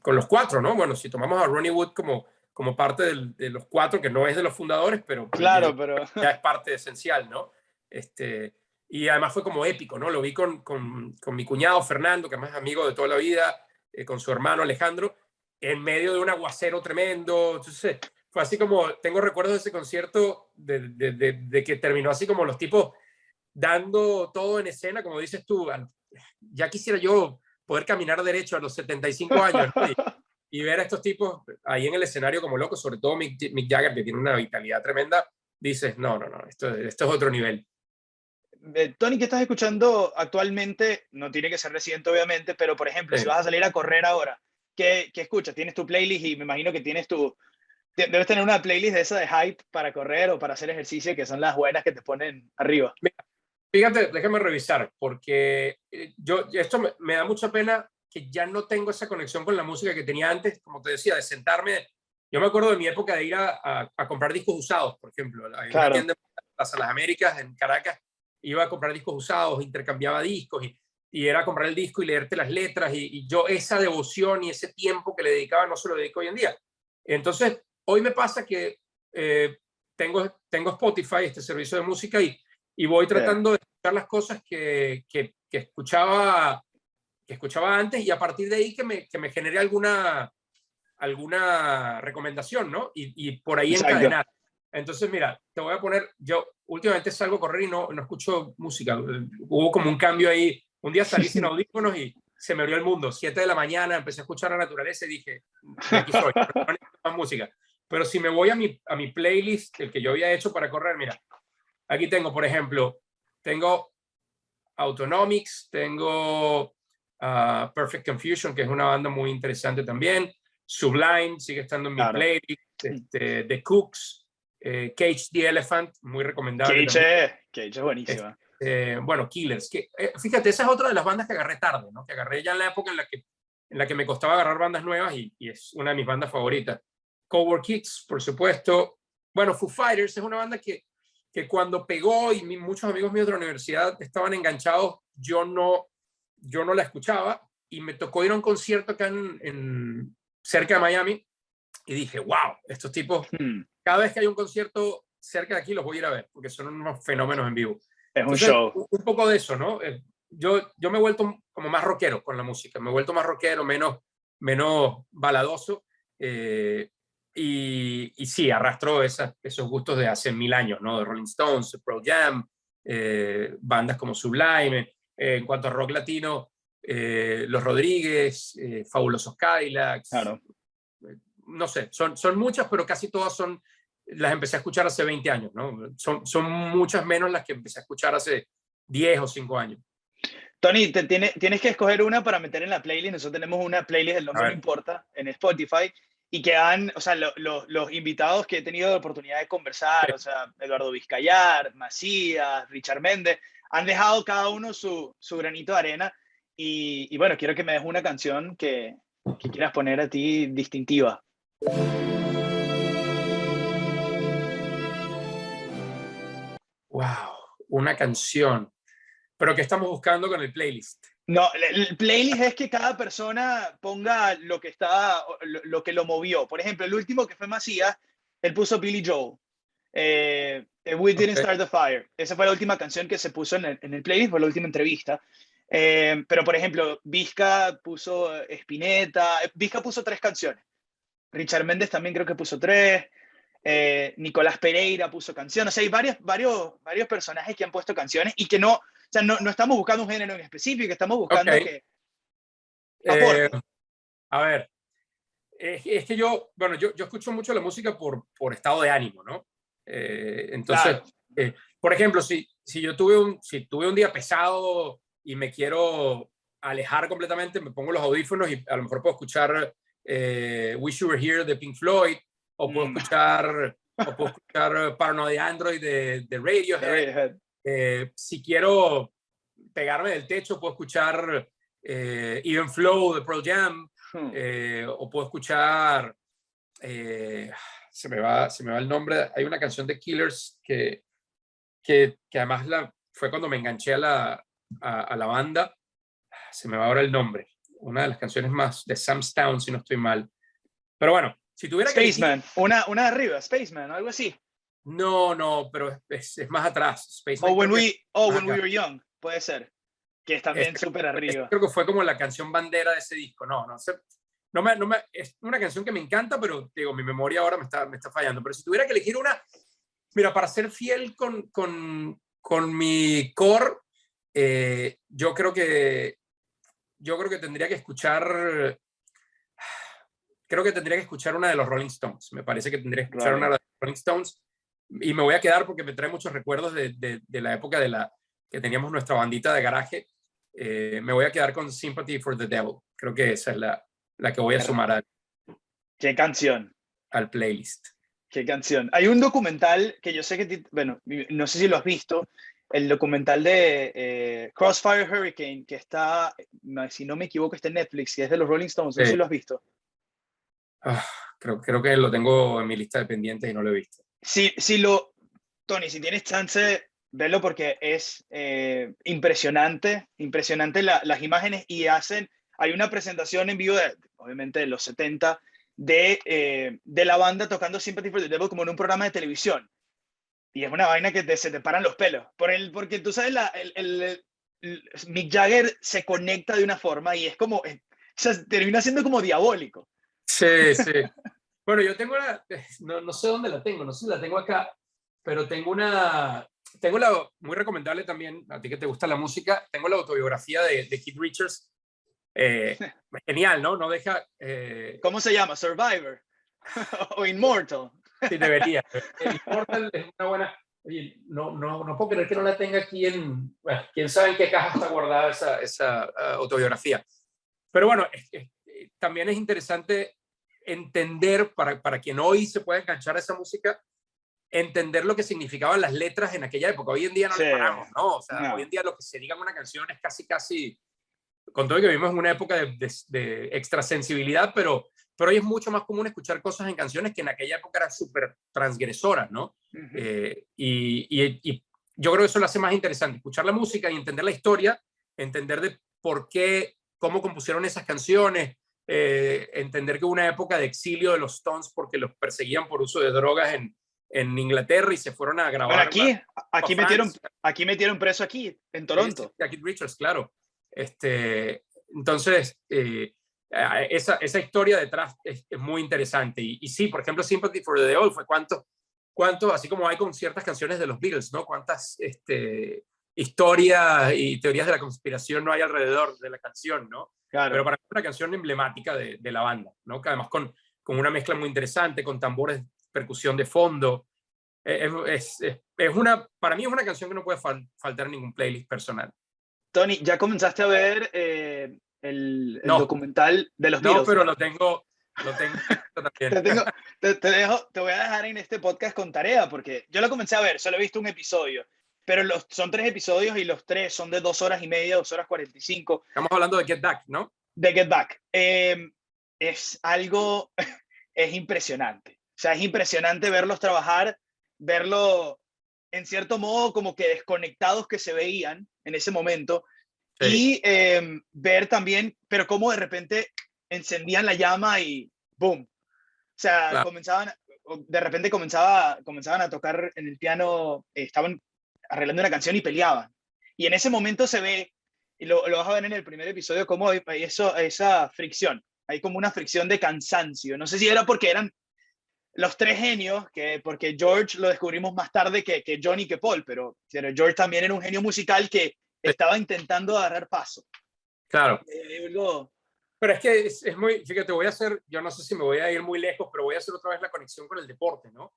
los cuatro, ¿no? Bueno, si tomamos a Ronnie Wood como parte de los cuatro, que no es de los fundadores, pero Claro, pero ya es parte esencial, ¿no? Y además fue como épico, ¿no? Lo vi con mi cuñado Fernando, que además es amigo de toda la vida, con su hermano Alejandro, en medio de un aguacero tremendo. Entonces, fue así como, tengo recuerdos de ese concierto de que terminó así como los tipos dando todo en escena, como dices tú. Ya quisiera yo poder caminar derecho a los 75 años, ¿no? Y ver a estos tipos ahí en el escenario como locos, sobre todo Mick Jagger, que tiene una vitalidad tremenda, dices, no, esto es otro nivel. Tony, ¿qué estás escuchando actualmente? No tiene que ser reciente, obviamente, pero por ejemplo, si vas a salir a correr ahora, ¿qué escuchas? ¿Tienes tu playlist? Y me imagino que debes tener una playlist de esa de hype para correr o para hacer ejercicio, que son las buenas que te ponen arriba. Fíjate, déjame revisar, porque esto me da mucha pena que ya no tengo esa conexión con la música que tenía antes, como te decía, de sentarme. Yo me acuerdo de mi época de ir a comprar discos usados, por ejemplo. Hay una Claro, tienda en Plaza Las Américas, en Caracas, iba a comprar discos usados, intercambiaba discos y era comprar el disco y leerte las letras. Y yo esa devoción y ese tiempo que le dedicaba no se lo dedico hoy en día. Entonces, hoy me pasa que tengo Spotify, este servicio de música, y voy sí. tratando de escuchar las cosas que escuchaba antes, y a partir de ahí que me genere alguna recomendación, ¿no? Y por ahí Exacto. encadenar. Entonces, mira, te voy a poner, yo últimamente salgo a correr y no escucho música. Hubo como un cambio ahí. Un día salí sin audífonos y se me abrió el mundo. 7 de la mañana, empecé a escuchar la naturaleza y dije, de aquí soy, no necesito más música. Pero si me voy a mi playlist, el que yo había hecho para correr, mira, aquí tengo, por ejemplo, tengo Autonomics, tengo Perfect Confusion, que es una banda muy interesante también. Sublime sigue estando en mi Claro. playlist. The Cooks, Cage the Elephant, muy recomendable también. Cage es buenísima. Bueno, Killers. Fíjate, esa es otra de las bandas que agarré tarde, ¿no? Que agarré ya en la época en la que me costaba agarrar bandas nuevas y es una de mis bandas favoritas. Cowboy Kids, por supuesto. Bueno, Foo Fighters es una banda que cuando pegó y muchos amigos míos de la universidad estaban enganchados, yo no la escuchaba y me tocó ir a un concierto acá cerca de Miami y dije, wow, estos tipos, cada vez que hay un concierto cerca de aquí los voy a ir a ver porque son unos fenómenos en vivo. Es Entonces, un show. Un poco de eso, ¿no? Yo me he vuelto como más rockero con la música, me he vuelto más rockero, menos baladoso. Y sí, arrastró esos gustos de hace 1000 años, ¿no? De Rolling Stones, Pearl Jam, bandas como Sublime. En cuanto a rock latino, Los Rodríguez, Fabulosos Cadillacs. Claro. No sé, son muchas, pero casi todas las empecé a escuchar hace 20 años, ¿no? Son muchas menos las que empecé a escuchar hace 10 o 5 años. Tony, tienes que escoger una para meter en la playlist. Nosotros tenemos una playlist, el nombre no importa, en Spotify, y que o sea, los invitados que he tenido la oportunidad de conversar, o sea, Eduardo Vizcayar, Macías, Richard Méndez, han dejado cada uno su granito de arena. Y bueno, quiero que me des una canción que quieras poner a ti distintiva. Wow, una canción. ¿Pero qué estamos buscando con el playlist? No, el playlist es que cada persona ponga lo que lo que lo movió. Por ejemplo, el último que fue Macías, él puso Billy Joel. We Didn't Start the Fire. Esa fue la última canción que se puso en el playlist, fue la última entrevista. Pero, por ejemplo, Vizca puso Spinetta. Vizca puso 3 canciones. Richard Méndez también creo que puso 3. Nicolás Pereira puso canciones. O sea, hay varios personajes que han puesto canciones y que no estamos buscando un género en específico, estamos buscando que aporte. A ver, es que yo escucho mucho la música por estado de ánimo, ¿no? Entonces, claro. Por ejemplo, si tuve un día pesado y me quiero alejar completamente, me pongo los audífonos y a lo mejor puedo escuchar Wish You Were Here de Pink Floyd, o puedo escuchar Paranoid Android de Radiohead. Si quiero pegarme del techo, puedo escuchar Even Flow de Pearl Jam, o puedo escuchar se me va el nombre. Hay una canción de Killers que además fue cuando me enganché a la banda. Se me va ahora el nombre. Una de las canciones más de Sam's Town, si no estoy mal. Pero bueno, si tuviera Spaceman, una de arriba, Spaceman, algo así. No, pero es más atrás. Spaceman, When We Were Young, puede ser. Que es también súper arriba. Creo que fue como la canción bandera de ese disco. Es una canción que me encanta, pero digo, mi memoria ahora me está fallando. Pero si tuviera que elegir una, mira, para ser fiel con mi core, yo creo que tendría que escuchar. Creo que tendría que escuchar una de los Rolling Stones. Me parece que tendría que escuchar una de los Rolling Stones. Y me voy a quedar porque me trae muchos recuerdos de la época que teníamos nuestra bandita de garaje. Me voy a quedar con Sympathy for the Devil. Creo que esa es la que voy a sumar ¿Qué canción? Al playlist. ¿Qué canción? Hay un documental que yo sé que, bueno, no sé si lo has visto, el documental de Crossfire Hurricane, que está, si no me equivoco, está en Netflix, y es de los Rolling Stones. No sé si lo has visto. Creo que lo tengo en mi lista de pendientes y no lo he visto. Tony, si tienes chance, verlo porque es impresionante las imágenes, y hay una presentación en vivo, obviamente de los 70, de la banda tocando Sympathy for the Devil como en un programa de televisión. Y es una vaina que se te paran los pelos. Porque tú sabes, Mick Jagger se conecta de una forma y es como, o sea, termina siendo como diabólico. Sí. Bueno, yo tengo no sé dónde la tengo, no sé si la tengo acá, pero muy recomendable también, a ti que te gusta la música, tengo la autobiografía de Keith Richards. Genial, ¿no? No deja... ¿Cómo se llama? ¿Survivor? ¿O Immortal? Sí, debería. Immortal es una buena... Oye, no puedo creer que no la tenga aquí bueno, quién sabe en qué caja está guardada esa autobiografía. Pero bueno, también es interesante entender, para quien hoy se puede enganchar a esa música, entender lo que significaban las letras en aquella época. Hoy en día no Sí, les paramos, ¿no? O sea, no. hoy en día lo que se diga en una canción es casi, con todo que vivimos en una época de extrasensibilidad, pero hoy es mucho más común escuchar cosas en canciones que en aquella época eran súper transgresoras, ¿no? Uh-huh. Y yo creo que eso lo hace más interesante, escuchar la música y entender la historia, entender de por qué, cómo compusieron esas canciones, entender que hubo una época de exilio de los Stones porque los perseguían por uso de drogas en Inglaterra y se fueron a Bueno, grabar aquí Francia. metieron preso aquí, en Sí, Toronto. sí, Keith Richards, claro. Entonces, esa historia detrás es muy interesante. Y sí, por ejemplo, Sympathy for the Devil fue cuánto, así como hay con ciertas canciones de los Beatles, ¿no? Cuántas historias y teorías de la conspiración no hay alrededor de la canción, ¿no? Claro. Pero para mí es una canción emblemática de la banda, ¿no? Que además con una mezcla muy interesante, con tambores, percusión de fondo. Para mí es una canción que no puede faltar en ningún playlist personal. Tony, ¿ya comenzaste a ver el No, documental de los no, Beatles? pero lo tengo también. Te voy a dejar en este podcast con tarea, porque yo lo comencé a ver, solo he visto un episodio, pero son 3 episodios y los 3 son de 2 horas y media, 2 horas 45. Estamos hablando de Get Back, ¿no? De Get Back. Es algo, es impresionante. O sea, es impresionante verlos trabajar, verlo en cierto modo como que desconectados que se veían en ese momento Sí, y ver también, pero cómo de repente encendían la llama y ¡boom! O sea, claro. de repente comenzaban a tocar en el piano, estaban arreglando una canción y peleaban. Y en ese momento se ve, y lo vas a ver en el primer episodio, cómo hay esa fricción. Hay como una fricción de cansancio. No sé si era porque eran los tres genios, porque George lo descubrimos más tarde que John y que Paul, pero George también era un genio musical que Sí, estaba intentando agarrar paso. claro. Algo... Pero es que es muy, fíjate, yo no sé si me voy a ir muy lejos, pero voy a hacer otra vez la conexión con el deporte, ¿no?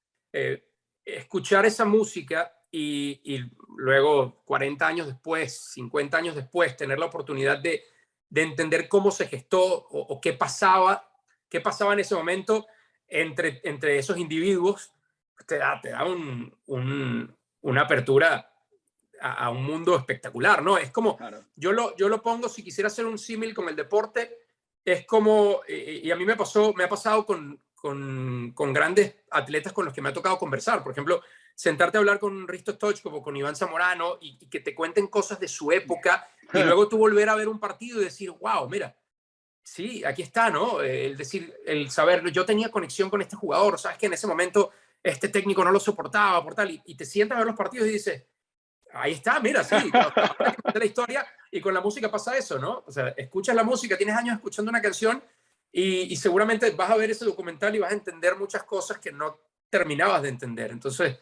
Escuchar esa música y luego 40 años después, 50 años después, tener la oportunidad de entender cómo se gestó o qué pasaba en ese momento entre esos individuos, te da una apertura a un mundo espectacular, ¿no? Es como, Claro. yo lo pongo, si quisiera hacer un símil con el deporte, es como, y a mí me ha pasado con grandes atletas con los que me ha tocado conversar. Por ejemplo, sentarte a hablar con Risto Stoichkov o con Iván Zamorano y que te cuenten cosas de su época y luego tú volver a ver un partido y decir, wow, mira, sí, aquí está, ¿no? El saber, yo tenía conexión con este jugador, sabes que en ese momento este técnico no lo soportaba, por tal, y te sientas a ver los partidos y dices, ahí está, mira, sí, ahora que la historia y con la música pasa eso, ¿no? O sea, escuchas la música, tienes años escuchando una canción y seguramente vas a ver ese documental y vas a entender muchas cosas que no terminabas de entender. Entonces,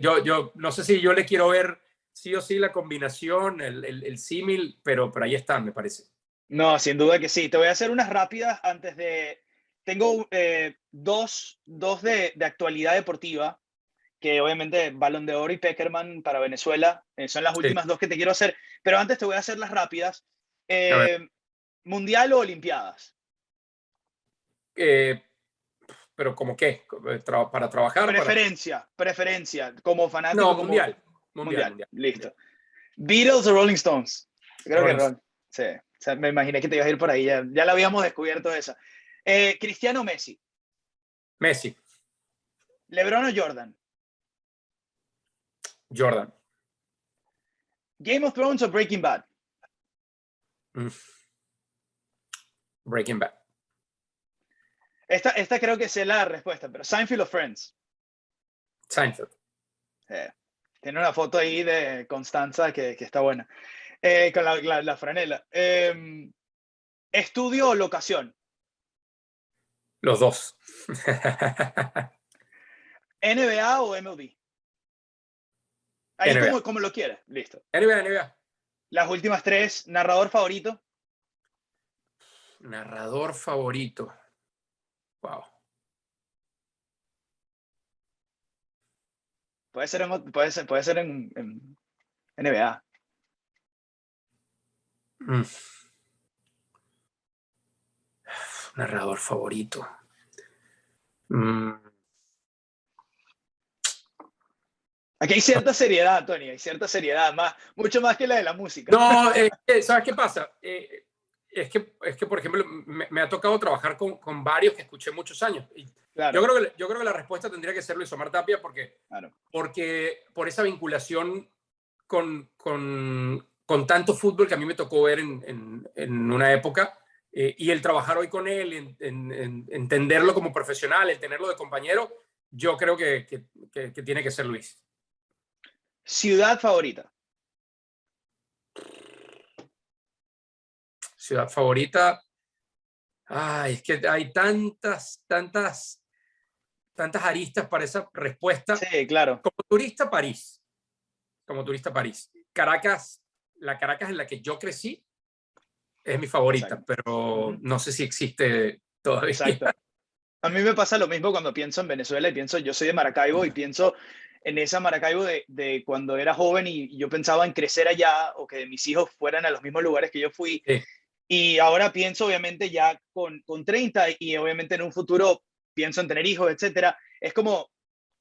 yo no sé si yo le quiero ver sí o sí la combinación, el símil, pero ahí está, me parece. No, sin duda que sí. Te voy a hacer unas rápidas antes de... Tengo dos de actualidad deportiva, que obviamente Balón de Oro y Peckerman para Venezuela son las Sí, últimas dos que te quiero hacer, pero antes te voy a hacer las rápidas. a ver. ¿Mundial o Olimpiadas? Eh, pero ¿cómo qué? ¿Para trabajar? Preferencia, como fanático, No, como mundial. mundial. Listo. ¿Beatles o Rolling Stones? Creo que Rolling Ron. Sí, o sea, me imaginé que te ibas a ir por ahí, ya la habíamos descubierto esa. Cristiano Messi, Messi, ¿LeBron o Jordan? Jordan. ¿Game of Thrones o Breaking Bad? Mm. Breaking Bad. Esta creo que sé la respuesta, pero ¿Seinfeld o Friends? Seinfeld. Tiene una foto ahí de Constanza que está buena. Con la franela. ¿Estudio o locación? Los dos. ¿NBA o MLB? Ahí NBA. como lo quieras. Listo. NBA, NBA. Las últimas tres, narrador favorito. Narrador favorito. Wow. Puede ser en NBA. Mm. Narrador favorito. Aquí hay cierta seriedad, Tony, hay cierta seriedad, mucho más que la de la música. No, ¿sabes qué pasa? Es que, por ejemplo, me ha tocado trabajar con varios que escuché muchos años. Y Claro, yo creo que la respuesta tendría que ser Luis Omar Tapia claro. porque por esa vinculación con tanto fútbol que a mí me tocó ver en una época, y el trabajar hoy con él, en entenderlo como profesional, el tenerlo de compañero, yo creo que tiene que ser Luis. Ciudad favorita. Ciudad favorita. Ay, es que hay tantas aristas para esa respuesta. Sí, claro. Como turista, París. Como turista, París. Caracas, la Caracas en la que yo crecí, es mi favorita, Exacto. pero no sé si existe todavía. Exacto. A mí me pasa lo mismo cuando pienso en Venezuela y pienso, yo soy de Maracaibo y pienso en esa Maracaibo de cuando era joven y yo pensaba en crecer allá o que mis hijos fueran a los mismos lugares que yo fui. Sí. Y ahora pienso obviamente ya con 30 y obviamente en un futuro pienso en tener hijos, etcétera. Es como,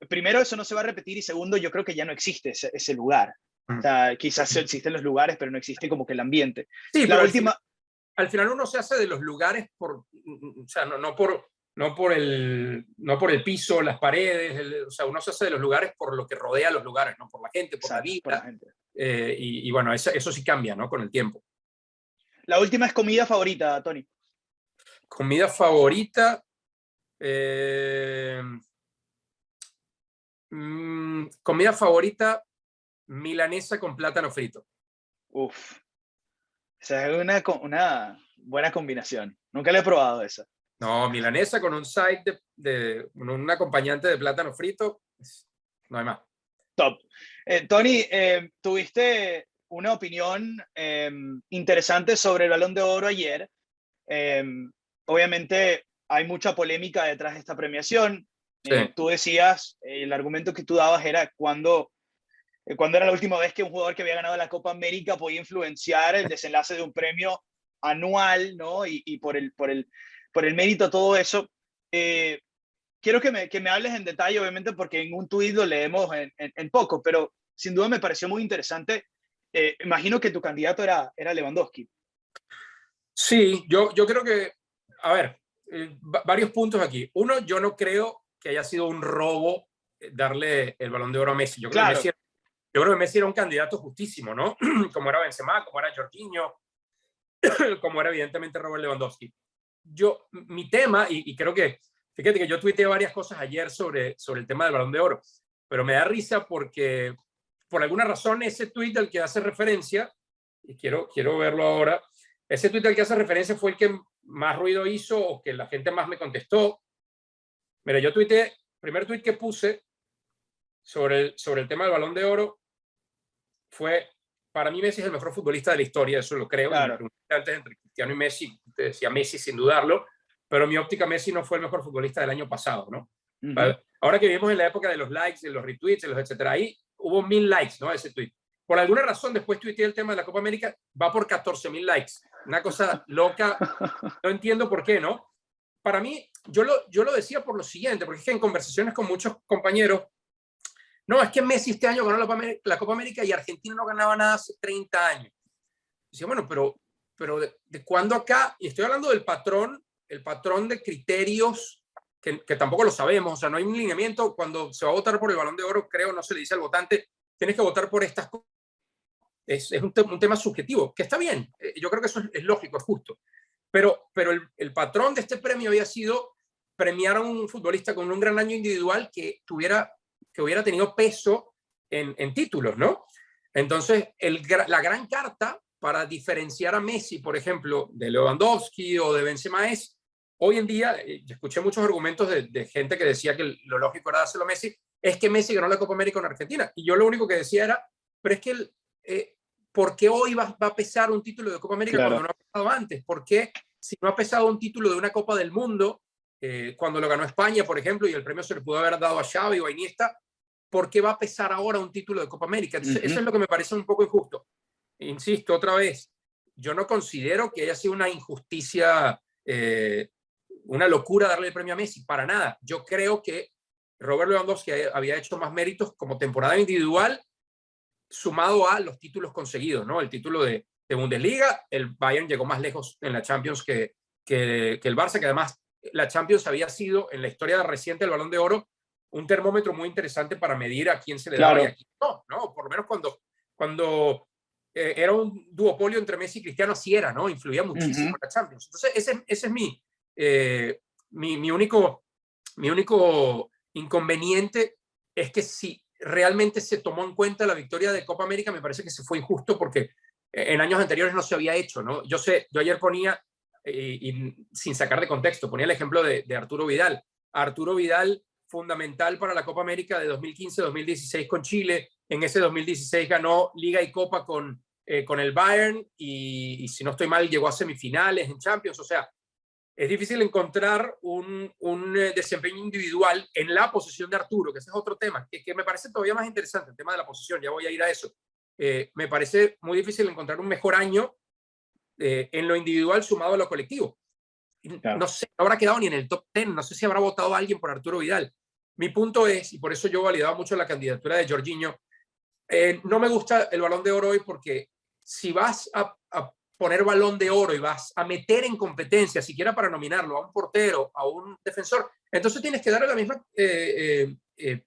primero eso no se va a repetir y segundo yo creo que ya no existe ese lugar. O sea, quizás existen los lugares, pero no existe como que el ambiente. Sí, La pero última... al final uno se hace de los lugares o sea, no por el piso, las paredes, o sea, uno se hace de los lugares por lo que rodea los lugares, ¿no? Por la gente, por la Exacto, por la vida. gente. Y bueno, eso sí cambia, ¿no? Con el tiempo. La última es comida favorita, Tony. Comida favorita. Comida favorita, milanesa con plátano frito. Uf. Esa es una buena combinación. Nunca la he probado esa. No, milanesa con un side un acompañante de plátano frito, no hay más. Top. Tony, tuviste una opinión interesante sobre el Balón de Oro ayer. Eh, Obviamente hay mucha polémica detrás de esta premiación. Sí. Tú decías, el argumento que tú dabas era cuando era la última vez que un jugador que había ganado la Copa América podía influenciar el desenlace de un premio anual, ¿no? Y por el mérito, todo eso. Quiero que me hables en detalle, obviamente, porque en un tuit lo leemos en poco, pero sin duda me pareció muy interesante. Imagino que tu candidato era Lewandowski. Sí, yo creo que, a ver, varios puntos aquí. Uno, yo no creo que haya sido un robo darle el Balón de Oro a Messi. Yo creo que Messi era un candidato justísimo, ¿no? Como era Benzema, como era Jorginho, como era evidentemente Robert Lewandowski. Mi tema, y creo que, fíjate que yo tuiteé varias cosas ayer sobre el tema del Balón de Oro, pero me da risa porque por alguna razón ese tuit al que hace referencia, y quiero verlo ahora, ese tuit al que hace referencia fue el que más ruido hizo o que la gente más me contestó. Mira, yo tuiteé, primer tuit que puse sobre el tema del Balón de Oro fue, para mí Messi es el mejor futbolista de la historia, eso lo creo. Claro. Y me pregunté antes entre Cristiano y Messi, te decía Messi sin dudarlo, pero en mi óptica Messi no fue el mejor futbolista del año pasado, ¿no? Ahora que vivimos en la época de los likes, de los retweets, de los etcétera, ahí hubo 1000 likes, ¿no? Ese tweet. Por alguna razón, después tuiteé el tema de la Copa América, va por 14,000 likes. Una cosa loca, no entiendo por qué, ¿no? Para mí, yo lo decía por lo siguiente, porque es que en conversaciones con muchos compañeros, no, es que Messi este año ganó la Copa América y Argentina no ganaba nada hace 30 años. Decía, bueno, pero ¿de cuándo acá? Y estoy hablando del patrón, el patrón de criterios que tampoco lo sabemos. O sea, no hay un lineamiento. Cuando se va a votar por el Balón de Oro, creo, no se le dice al votante, tienes que votar por estas cosas. Es un tema subjetivo, que está bien. Yo creo que eso es lógico, es justo. Pero el patrón de este premio había sido premiar a un futbolista con un gran año individual que hubiera tenido peso en títulos, ¿no? Entonces, la gran carta para diferenciar a Messi, por ejemplo, de Lewandowski o de Benzema es hoy en día, yo escuché muchos argumentos de gente que decía que lo lógico era dárselo a Messi, es que Messi ganó la Copa América con Argentina. Y yo lo único que decía era, pero es que ¿por qué hoy va a pesar un título de Copa América Claro. cuando no ha pesado antes? ¿Por qué si no ha pesado un título de una Copa del Mundo, cuando lo ganó España, por ejemplo, y el premio se le pudo haber dado a Xavi o a Iniesta, ¿por qué va a pesar ahora un título de Copa América? Entonces, eso es lo que me parece un poco injusto. Insisto, otra vez, yo no considero que haya sido una injusticia, una locura darle el premio a Messi, para nada. Yo creo que Robert Lewandowski había hecho más méritos como temporada individual, sumado a los títulos conseguidos, ¿no? El título de Bundesliga, el Bayern llegó más lejos en la Champions que el Barça, que además la Champions había sido, en la historia reciente del Balón de Oro, un termómetro muy interesante para medir a quién se le daba y a quién no, ¿no? Por lo menos cuando era un duopolio entre Messi y Cristiano, así era, ¿no? Influía muchísimo en la Champions. Entonces, ese es mi único inconveniente, es que si realmente se tomó en cuenta la victoria de Copa América, me parece que se fue injusto porque en años anteriores no se había hecho, ¿no? Yo ayer ponía, y sin sacar de contexto, ponía el ejemplo de Arturo Vidal. Arturo Vidal, fundamental para la Copa América de 2015-2016 con Chile. En ese 2016 ganó Liga y Copa con el Bayern y si no estoy mal, llegó a semifinales en Champions. O sea, es difícil encontrar un desempeño individual en la posición de Arturo, que ese es otro tema, que me parece todavía más interesante, el tema de la posición, ya voy a ir a eso. Me parece muy difícil encontrar un mejor año en lo individual sumado a lo colectivo. Claro. No sé, no habrá quedado ni en el top 10, no sé si habrá votado a alguien por Arturo Vidal. Mi punto es, y por eso yo validaba mucho la candidatura de Jorginho, no me gusta el Balón de Oro hoy porque si vas a poner Balón de Oro y vas a meter en competencia, siquiera para nominarlo a un portero, a un defensor, entonces tienes que darle la misma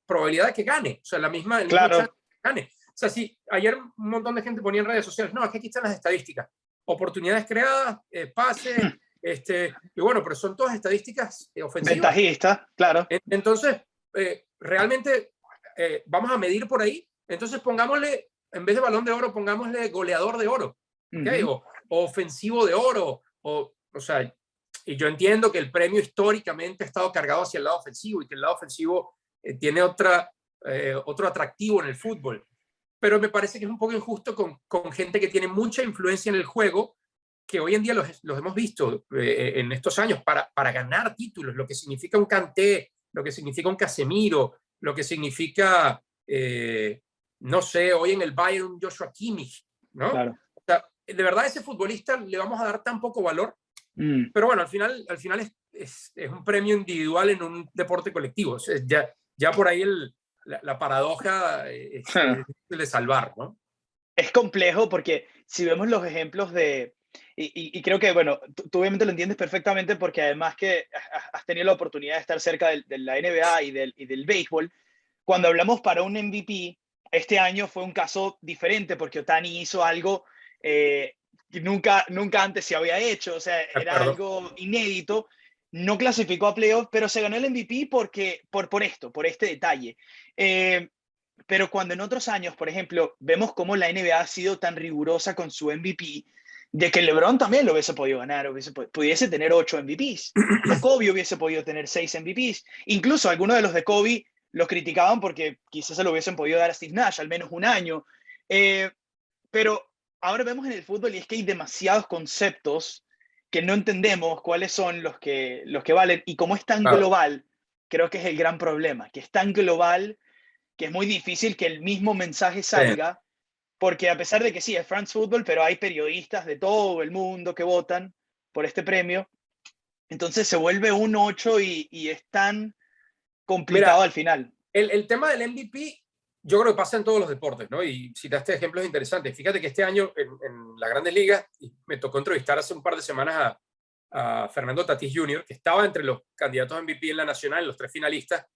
probabilidad de que gane, o sea, la misma chance de que gane. O sea, si ayer un montón de gente ponía en redes sociales, no, es que aquí están las estadísticas, oportunidades creadas, pases, y bueno, pero son todas estadísticas ofensivas. Ventajista, claro. Entonces, realmente vamos a medir por ahí. Entonces pongámosle, en vez de Balón de Oro, pongámosle goleador de oro, ¿okay? O ofensivo de oro, o sea, y yo entiendo que el premio históricamente ha estado cargado hacia el lado ofensivo y que el lado ofensivo tiene otro atractivo en el fútbol, pero me parece que es un poco injusto con gente que tiene mucha influencia en el juego, que hoy en día los hemos visto en estos años para ganar títulos, lo que significa un Kanté, lo que significa un Casemiro, lo que significa, no sé, hoy en el Bayern un Joshua Kimmich, ¿no? Claro. O sea, de verdad a ese futbolista le vamos a dar tan poco valor, pero bueno, al final es un premio individual en un deporte colectivo. O sea, ya por ahí la paradoja es de salvar, ¿no? Es complejo porque si vemos los ejemplos y creo que, bueno, tú obviamente lo entiendes perfectamente porque además que has tenido la oportunidad de estar cerca de la NBA y del béisbol, cuando hablamos para un MVP, este año fue un caso diferente porque Ohtani hizo algo que nunca antes se había hecho, o sea, era algo inédito, no clasificó a playoffs, pero se ganó el MVP por este detalle. Pero cuando en otros años, por ejemplo, vemos cómo la NBA ha sido tan rigurosa con su MVP, de que LeBron también lo hubiese podido ganar, pudiese tener 8 MVPs, o Kobe hubiese podido tener 6 MVPs. Incluso algunos de los de Kobe los criticaban porque quizás se lo hubiesen podido dar a Steve Nash, al menos un año. Pero ahora vemos en el fútbol y es que hay demasiados conceptos que no entendemos cuáles son los que valen. Y como es tan global, creo que es el gran problema, que es tan global que es muy difícil que el mismo mensaje salga, porque a pesar de que sí, es France Football, pero hay periodistas de todo el mundo que votan por este premio, entonces se vuelve un 8 y es tan complicado al final. El tema del MVP, yo creo que pasa en todos los deportes, ¿no? Y citaste ejemplos interesantes. Fíjate que este año en las Grandes Ligas, me tocó entrevistar hace un par de semanas a Fernando Tatís Jr., que estaba entre los candidatos a MVP en la Nacional, los 3 finalistas.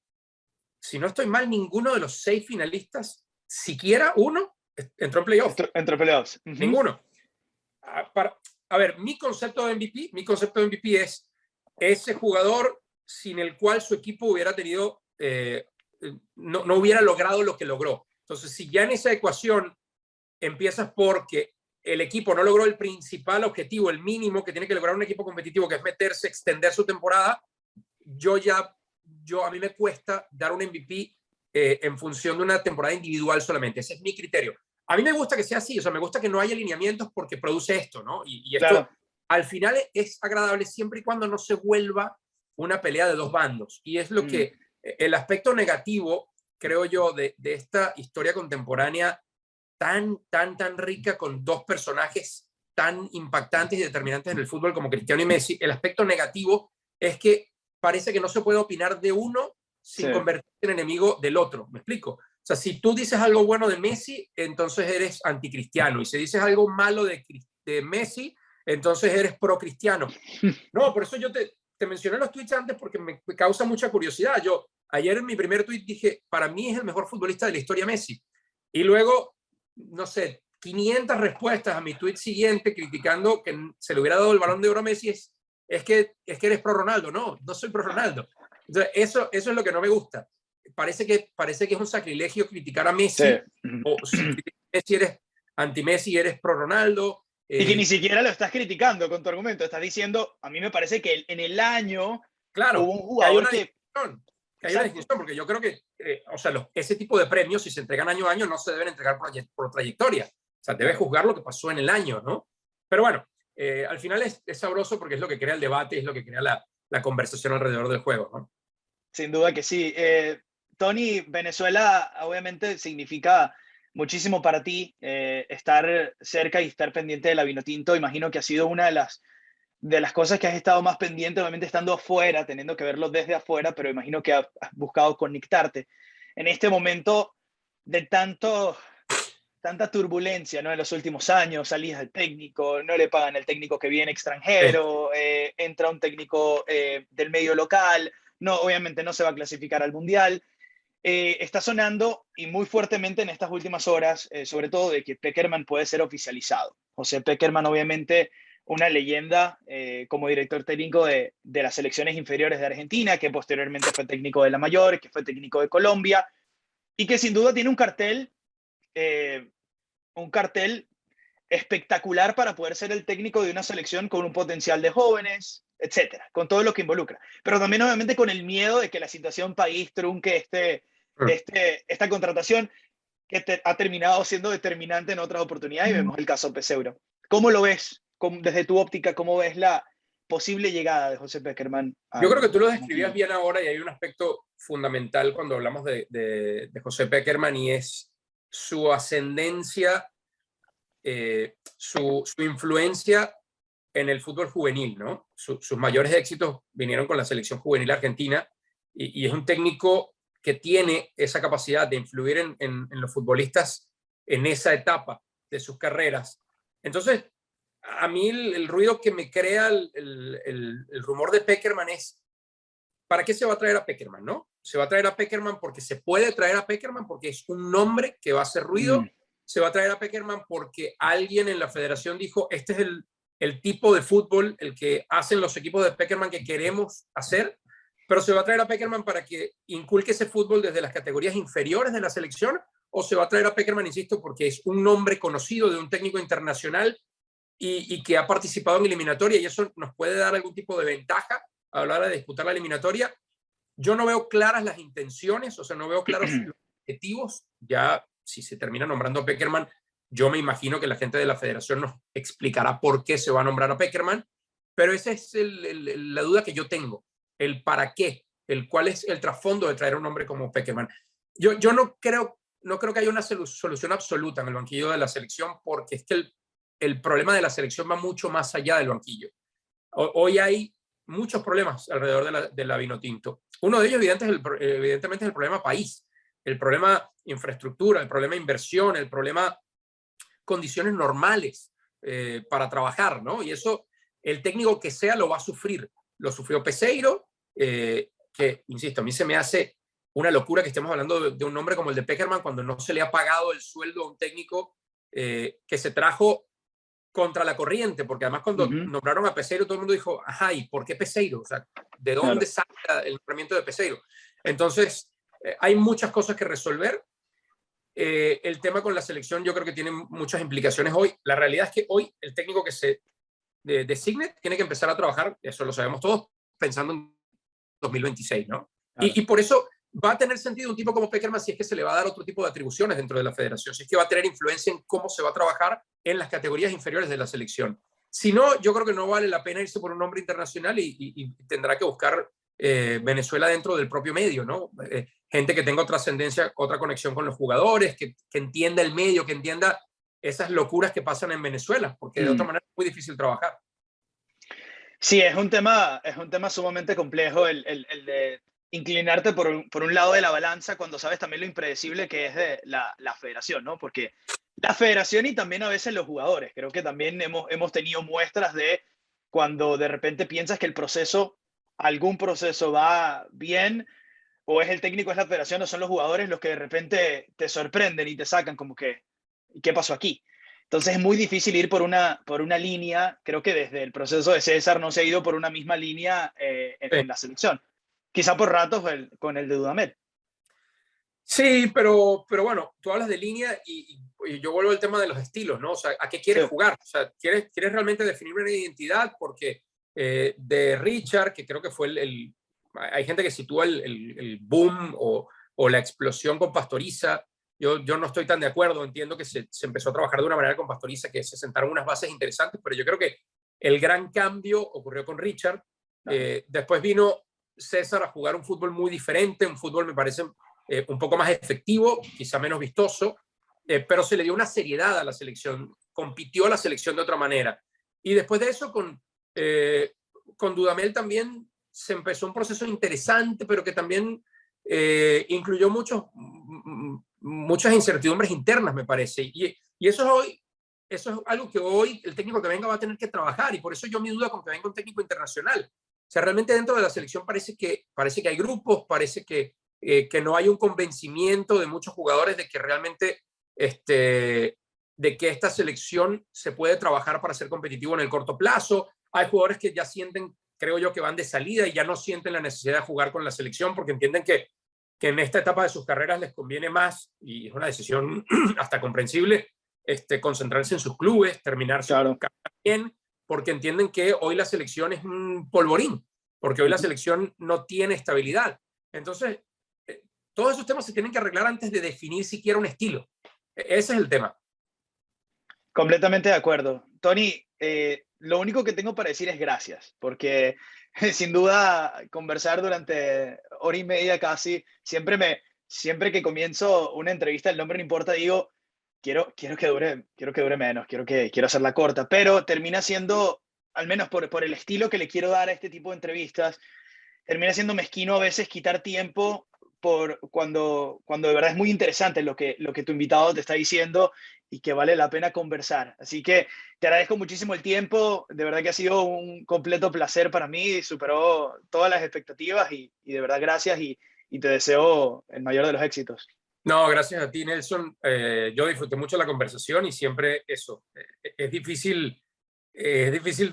Si no estoy mal, ninguno de los 6 finalistas, siquiera uno, entró en playoffs. Entró en playoffs. Ninguno. A ver, mi concepto de MVP es ese jugador sin el cual su equipo hubiera tenido, no hubiera logrado lo que logró. Entonces, si ya en esa ecuación empiezas porque el equipo no logró el principal objetivo, el mínimo que tiene que lograr un equipo competitivo, que es meterse, extender su temporada, a mí me cuesta dar un MVP en función de una temporada individual solamente. Ese es mi criterio. A mí me gusta que sea así, o sea, me gusta que no haya alineamientos porque produce esto, ¿no? Y esto Claro. al final es agradable siempre y cuando no se vuelva una pelea de dos bandos. Y es lo que el aspecto negativo, creo yo, de esta historia contemporánea tan rica con dos personajes tan impactantes y determinantes en el fútbol como Cristiano y Messi. El aspecto negativo es que parece que no se puede opinar de uno sin convertirse en enemigo del otro. ¿Me explico? O sea, si tú dices algo bueno de Messi, entonces eres anticristiano. Y si dices algo malo de Messi, entonces eres pro-cristiano. No, por eso yo te mencioné los tweets antes porque me causa mucha curiosidad. Yo ayer en mi primer tweet dije, para mí es el mejor futbolista de la historia Messi. Y luego, no sé, 500 respuestas a mi tweet siguiente criticando que se le hubiera dado el Balón de Oro a Messi. Es que eres pro Ronaldo. No, no soy pro Ronaldo. Entonces, eso es lo que no me gusta. Parece que es un sacrilegio criticar a Messi. O si Messi eres anti-Messi, eres pro Ronaldo. Y que ni siquiera lo estás criticando con tu argumento. Estás diciendo, a mí me parece que en el año claro, hubo un jugador que hay una discusión, porque yo creo que o sea, ese tipo de premios, si se entregan año a año, no se deben entregar por trayectoria. O sea, debes juzgar lo que pasó en el año, ¿no? Pero bueno, al final es sabroso porque es lo que crea el debate, es lo que crea la conversación alrededor del juego, ¿no? Sin duda que sí. Tony, Venezuela obviamente significa muchísimo para ti, estar cerca y estar pendiente de la Vinotinto. Imagino que ha sido una de las cosas que has estado más pendiente, obviamente estando afuera, teniendo que verlo desde afuera, pero imagino que has buscado conectarte. En este momento de tanta turbulencia, ¿no? En los últimos años, salidas del técnico, no le pagan el técnico que viene extranjero, entra un técnico del medio local, no, obviamente no se va a clasificar al Mundial. Está sonando y muy fuertemente en estas últimas horas, sobre todo de que Pekerman puede ser oficializado. José Pekerman, obviamente, una leyenda como director técnico de las selecciones inferiores de Argentina, que posteriormente fue técnico de la mayor, que fue técnico de Colombia, y que sin duda tiene un cartel espectacular para poder ser el técnico de una selección con un potencial de jóvenes, etcétera, con todo lo que involucra. Pero también obviamente con el miedo de que la situación país trunque esta contratación que ha terminado siendo determinante en otras oportunidades, y vemos el caso Peseiro. ¿Cómo lo ves? Desde tu óptica, ¿cómo ves la posible llegada de José Pekerman? Yo creo que tú lo describías bien ahora y hay un aspecto fundamental cuando hablamos de José Pekerman y es su ascendencia, su influencia en el fútbol juvenil, ¿no? Sus mayores éxitos vinieron con la selección juvenil argentina y es un técnico que tiene esa capacidad de influir en los futbolistas en esa etapa de sus carreras. Entonces, a mí el ruido que me crea el rumor de Pekerman es, ¿para qué se va a traer a Pekerman, no? Se va a traer a Pekerman porque se puede traer a Pekerman porque es un nombre que va a hacer ruido. Se va a traer a Pekerman porque alguien en la federación dijo, este es el tipo de fútbol, el que hacen los equipos de Pekerman que queremos hacer, pero se va a traer a Pekerman para que inculque ese fútbol desde las categorías inferiores de la selección, o se va a traer a Pekerman, insisto, porque es un nombre conocido de un técnico internacional y que ha participado en eliminatoria y eso nos puede dar algún tipo de ventaja a la hora de disputar la eliminatoria. Yo no veo claras las intenciones, o sea, no veo claros los objetivos. Ya, si se termina nombrando a Pekerman, yo me imagino que la gente de la federación nos explicará por qué se va a nombrar a Pekerman, pero esa es la duda que yo tengo, el para qué, cuál es el trasfondo de traer a un hombre como Pekerman. Yo no creo que haya una solución absoluta en el banquillo de la selección, porque es que el problema de la selección va mucho más allá del banquillo. Hoy hay muchos problemas alrededor de la Vinotinto. Uno de ellos, evidentemente, es el problema país, el problema infraestructura, el problema inversión, el problema condiciones normales para trabajar, ¿no? Y eso, el técnico que sea lo va a sufrir. Lo sufrió Peseiro, que, insisto, a mí se me hace una locura que estemos hablando de un nombre como el de Pekerman cuando no se le ha pagado el sueldo a un técnico que se trajo contra la corriente, porque además cuando nombraron a Peseiro todo el mundo dijo, ajá, ¿y por qué Peseiro? O sea, ¿de dónde sale el nombramiento de Peseiro? Entonces, hay muchas cosas que resolver. el tema con la selección yo creo que tiene muchas implicaciones hoy. La realidad es que hoy el técnico que se designe tiene que empezar a trabajar, eso lo sabemos todos, pensando en 2026, ¿no? Claro. Y por eso va a tener sentido un tipo como Pekerman si es que se le va a dar otro tipo de atribuciones dentro de la federación, si es que va a tener influencia en cómo se va a trabajar en las categorías inferiores de la selección. Si no, yo creo que no vale la pena irse por un nombre internacional y tendrá que buscar Venezuela dentro del propio medio, ¿no? Gente que tenga otra ascendencia, otra conexión con los jugadores, que entienda el medio, que entienda esas locuras que pasan en Venezuela, porque de otra manera es muy difícil trabajar. Sí, es un tema sumamente complejo el de inclinarte por un lado de la balanza cuando sabes también lo impredecible que es de la federación, ¿no? Porque la federación y también a veces los jugadores, creo que también hemos tenido muestras de cuando de repente piensas que algún proceso va bien, o es el técnico, es la federación, o son los jugadores los que de repente te sorprenden y te sacan como que, ¿qué pasó aquí? Entonces es muy difícil ir por una línea. Creo que desde el proceso de César no se ha ido por una misma línea en la selección. Quizá por ratos con el de Dudamel. Sí, pero bueno, tú hablas de línea y yo vuelvo al tema de los estilos, ¿no? O sea, ¿a qué quieres jugar? O sea, ¿quieres realmente definir una identidad? Porque de Richard, que creo que fue hay gente que sitúa el boom o la explosión con Pastoriza. Yo no estoy tan de acuerdo. Entiendo que se empezó a trabajar de una manera con Pastoriza, que se sentaron unas bases interesantes, pero yo creo que el gran cambio ocurrió con Richard. Después vino César a jugar un fútbol muy diferente, un fútbol me parece un poco más efectivo, quizá menos vistoso, pero se le dio una seriedad a la selección, compitió a la selección de otra manera. Y después de eso, con Dudamel también se empezó un proceso interesante, pero que también incluyó muchas incertidumbres internas, me parece. Y eso es algo que hoy el técnico que venga va a tener que trabajar, y por eso yo mi duda con que venga un técnico internacional. O sea, realmente dentro de la selección parece que hay grupos, parece que no hay un convencimiento de muchos jugadores de que realmente de que esta selección se puede trabajar para ser competitivo en el corto plazo. Hay jugadores que ya sienten, creo yo, que van de salida y ya no sienten la necesidad de jugar con la selección porque entienden que en esta etapa de sus carreras les conviene más, y es una decisión hasta comprensible, concentrarse en sus clubes, terminar su carrera bien, porque entienden que hoy la selección es un polvorín, porque hoy la selección no tiene estabilidad. Entonces, todos esos temas se tienen que arreglar antes de definir siquiera un estilo. Ese es el tema. Completamente de acuerdo. Tony, lo único que tengo para decir es gracias, porque sin duda conversar durante hora y media casi, siempre que comienzo una entrevista, el nombre no importa, digo, quiero que dure menos, quiero hacerla corta, pero termina siendo, al menos por el estilo que le quiero dar a este tipo de entrevistas, termina siendo mezquino a veces quitar tiempo cuando de verdad es muy interesante lo que tu invitado te está diciendo y que vale la pena conversar. Así que te agradezco muchísimo el tiempo, de verdad que ha sido un completo placer para mí, superó todas las expectativas y de verdad gracias y te deseo el mayor de los éxitos. No, gracias a ti, Nelson. Yo disfruté mucho la conversación y siempre eso. Es difícil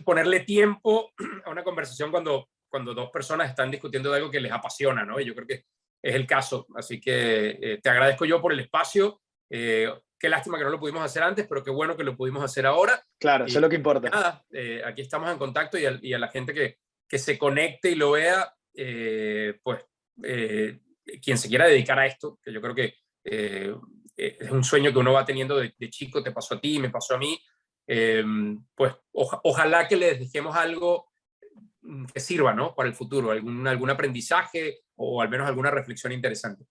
ponerle tiempo a una conversación cuando dos personas están discutiendo de algo que les apasiona, ¿no? Y yo creo que es el caso. Así que te agradezco yo por el espacio. Qué lástima que no lo pudimos hacer antes, pero qué bueno que lo pudimos hacer ahora. Claro, eso es lo que importa. Nada, aquí estamos en contacto y a la gente que se conecte y lo vea, quien se quiera dedicar a esto, que yo creo que es un sueño que uno va teniendo de chico, te pasó a ti, me pasó a mí, pues ojalá que les dejemos algo que sirva, ¿no? Para el futuro, algún aprendizaje o al menos alguna reflexión interesante.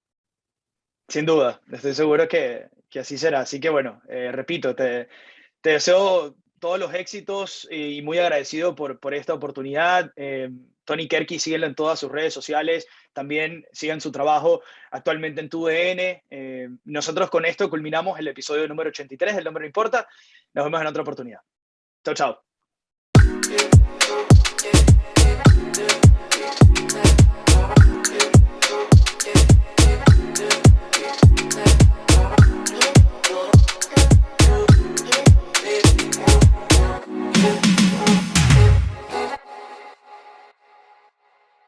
Sin duda, estoy seguro que así será. Así que bueno, repito, te deseo todos los éxitos y muy agradecido por esta oportunidad. Tony Kerky, síguelo en todas sus redes sociales. También sigan su trabajo actualmente en TUDN. Nosotros con esto culminamos el episodio número 83, El Nombre No Importa. Nos vemos en otra oportunidad. Chao, chao.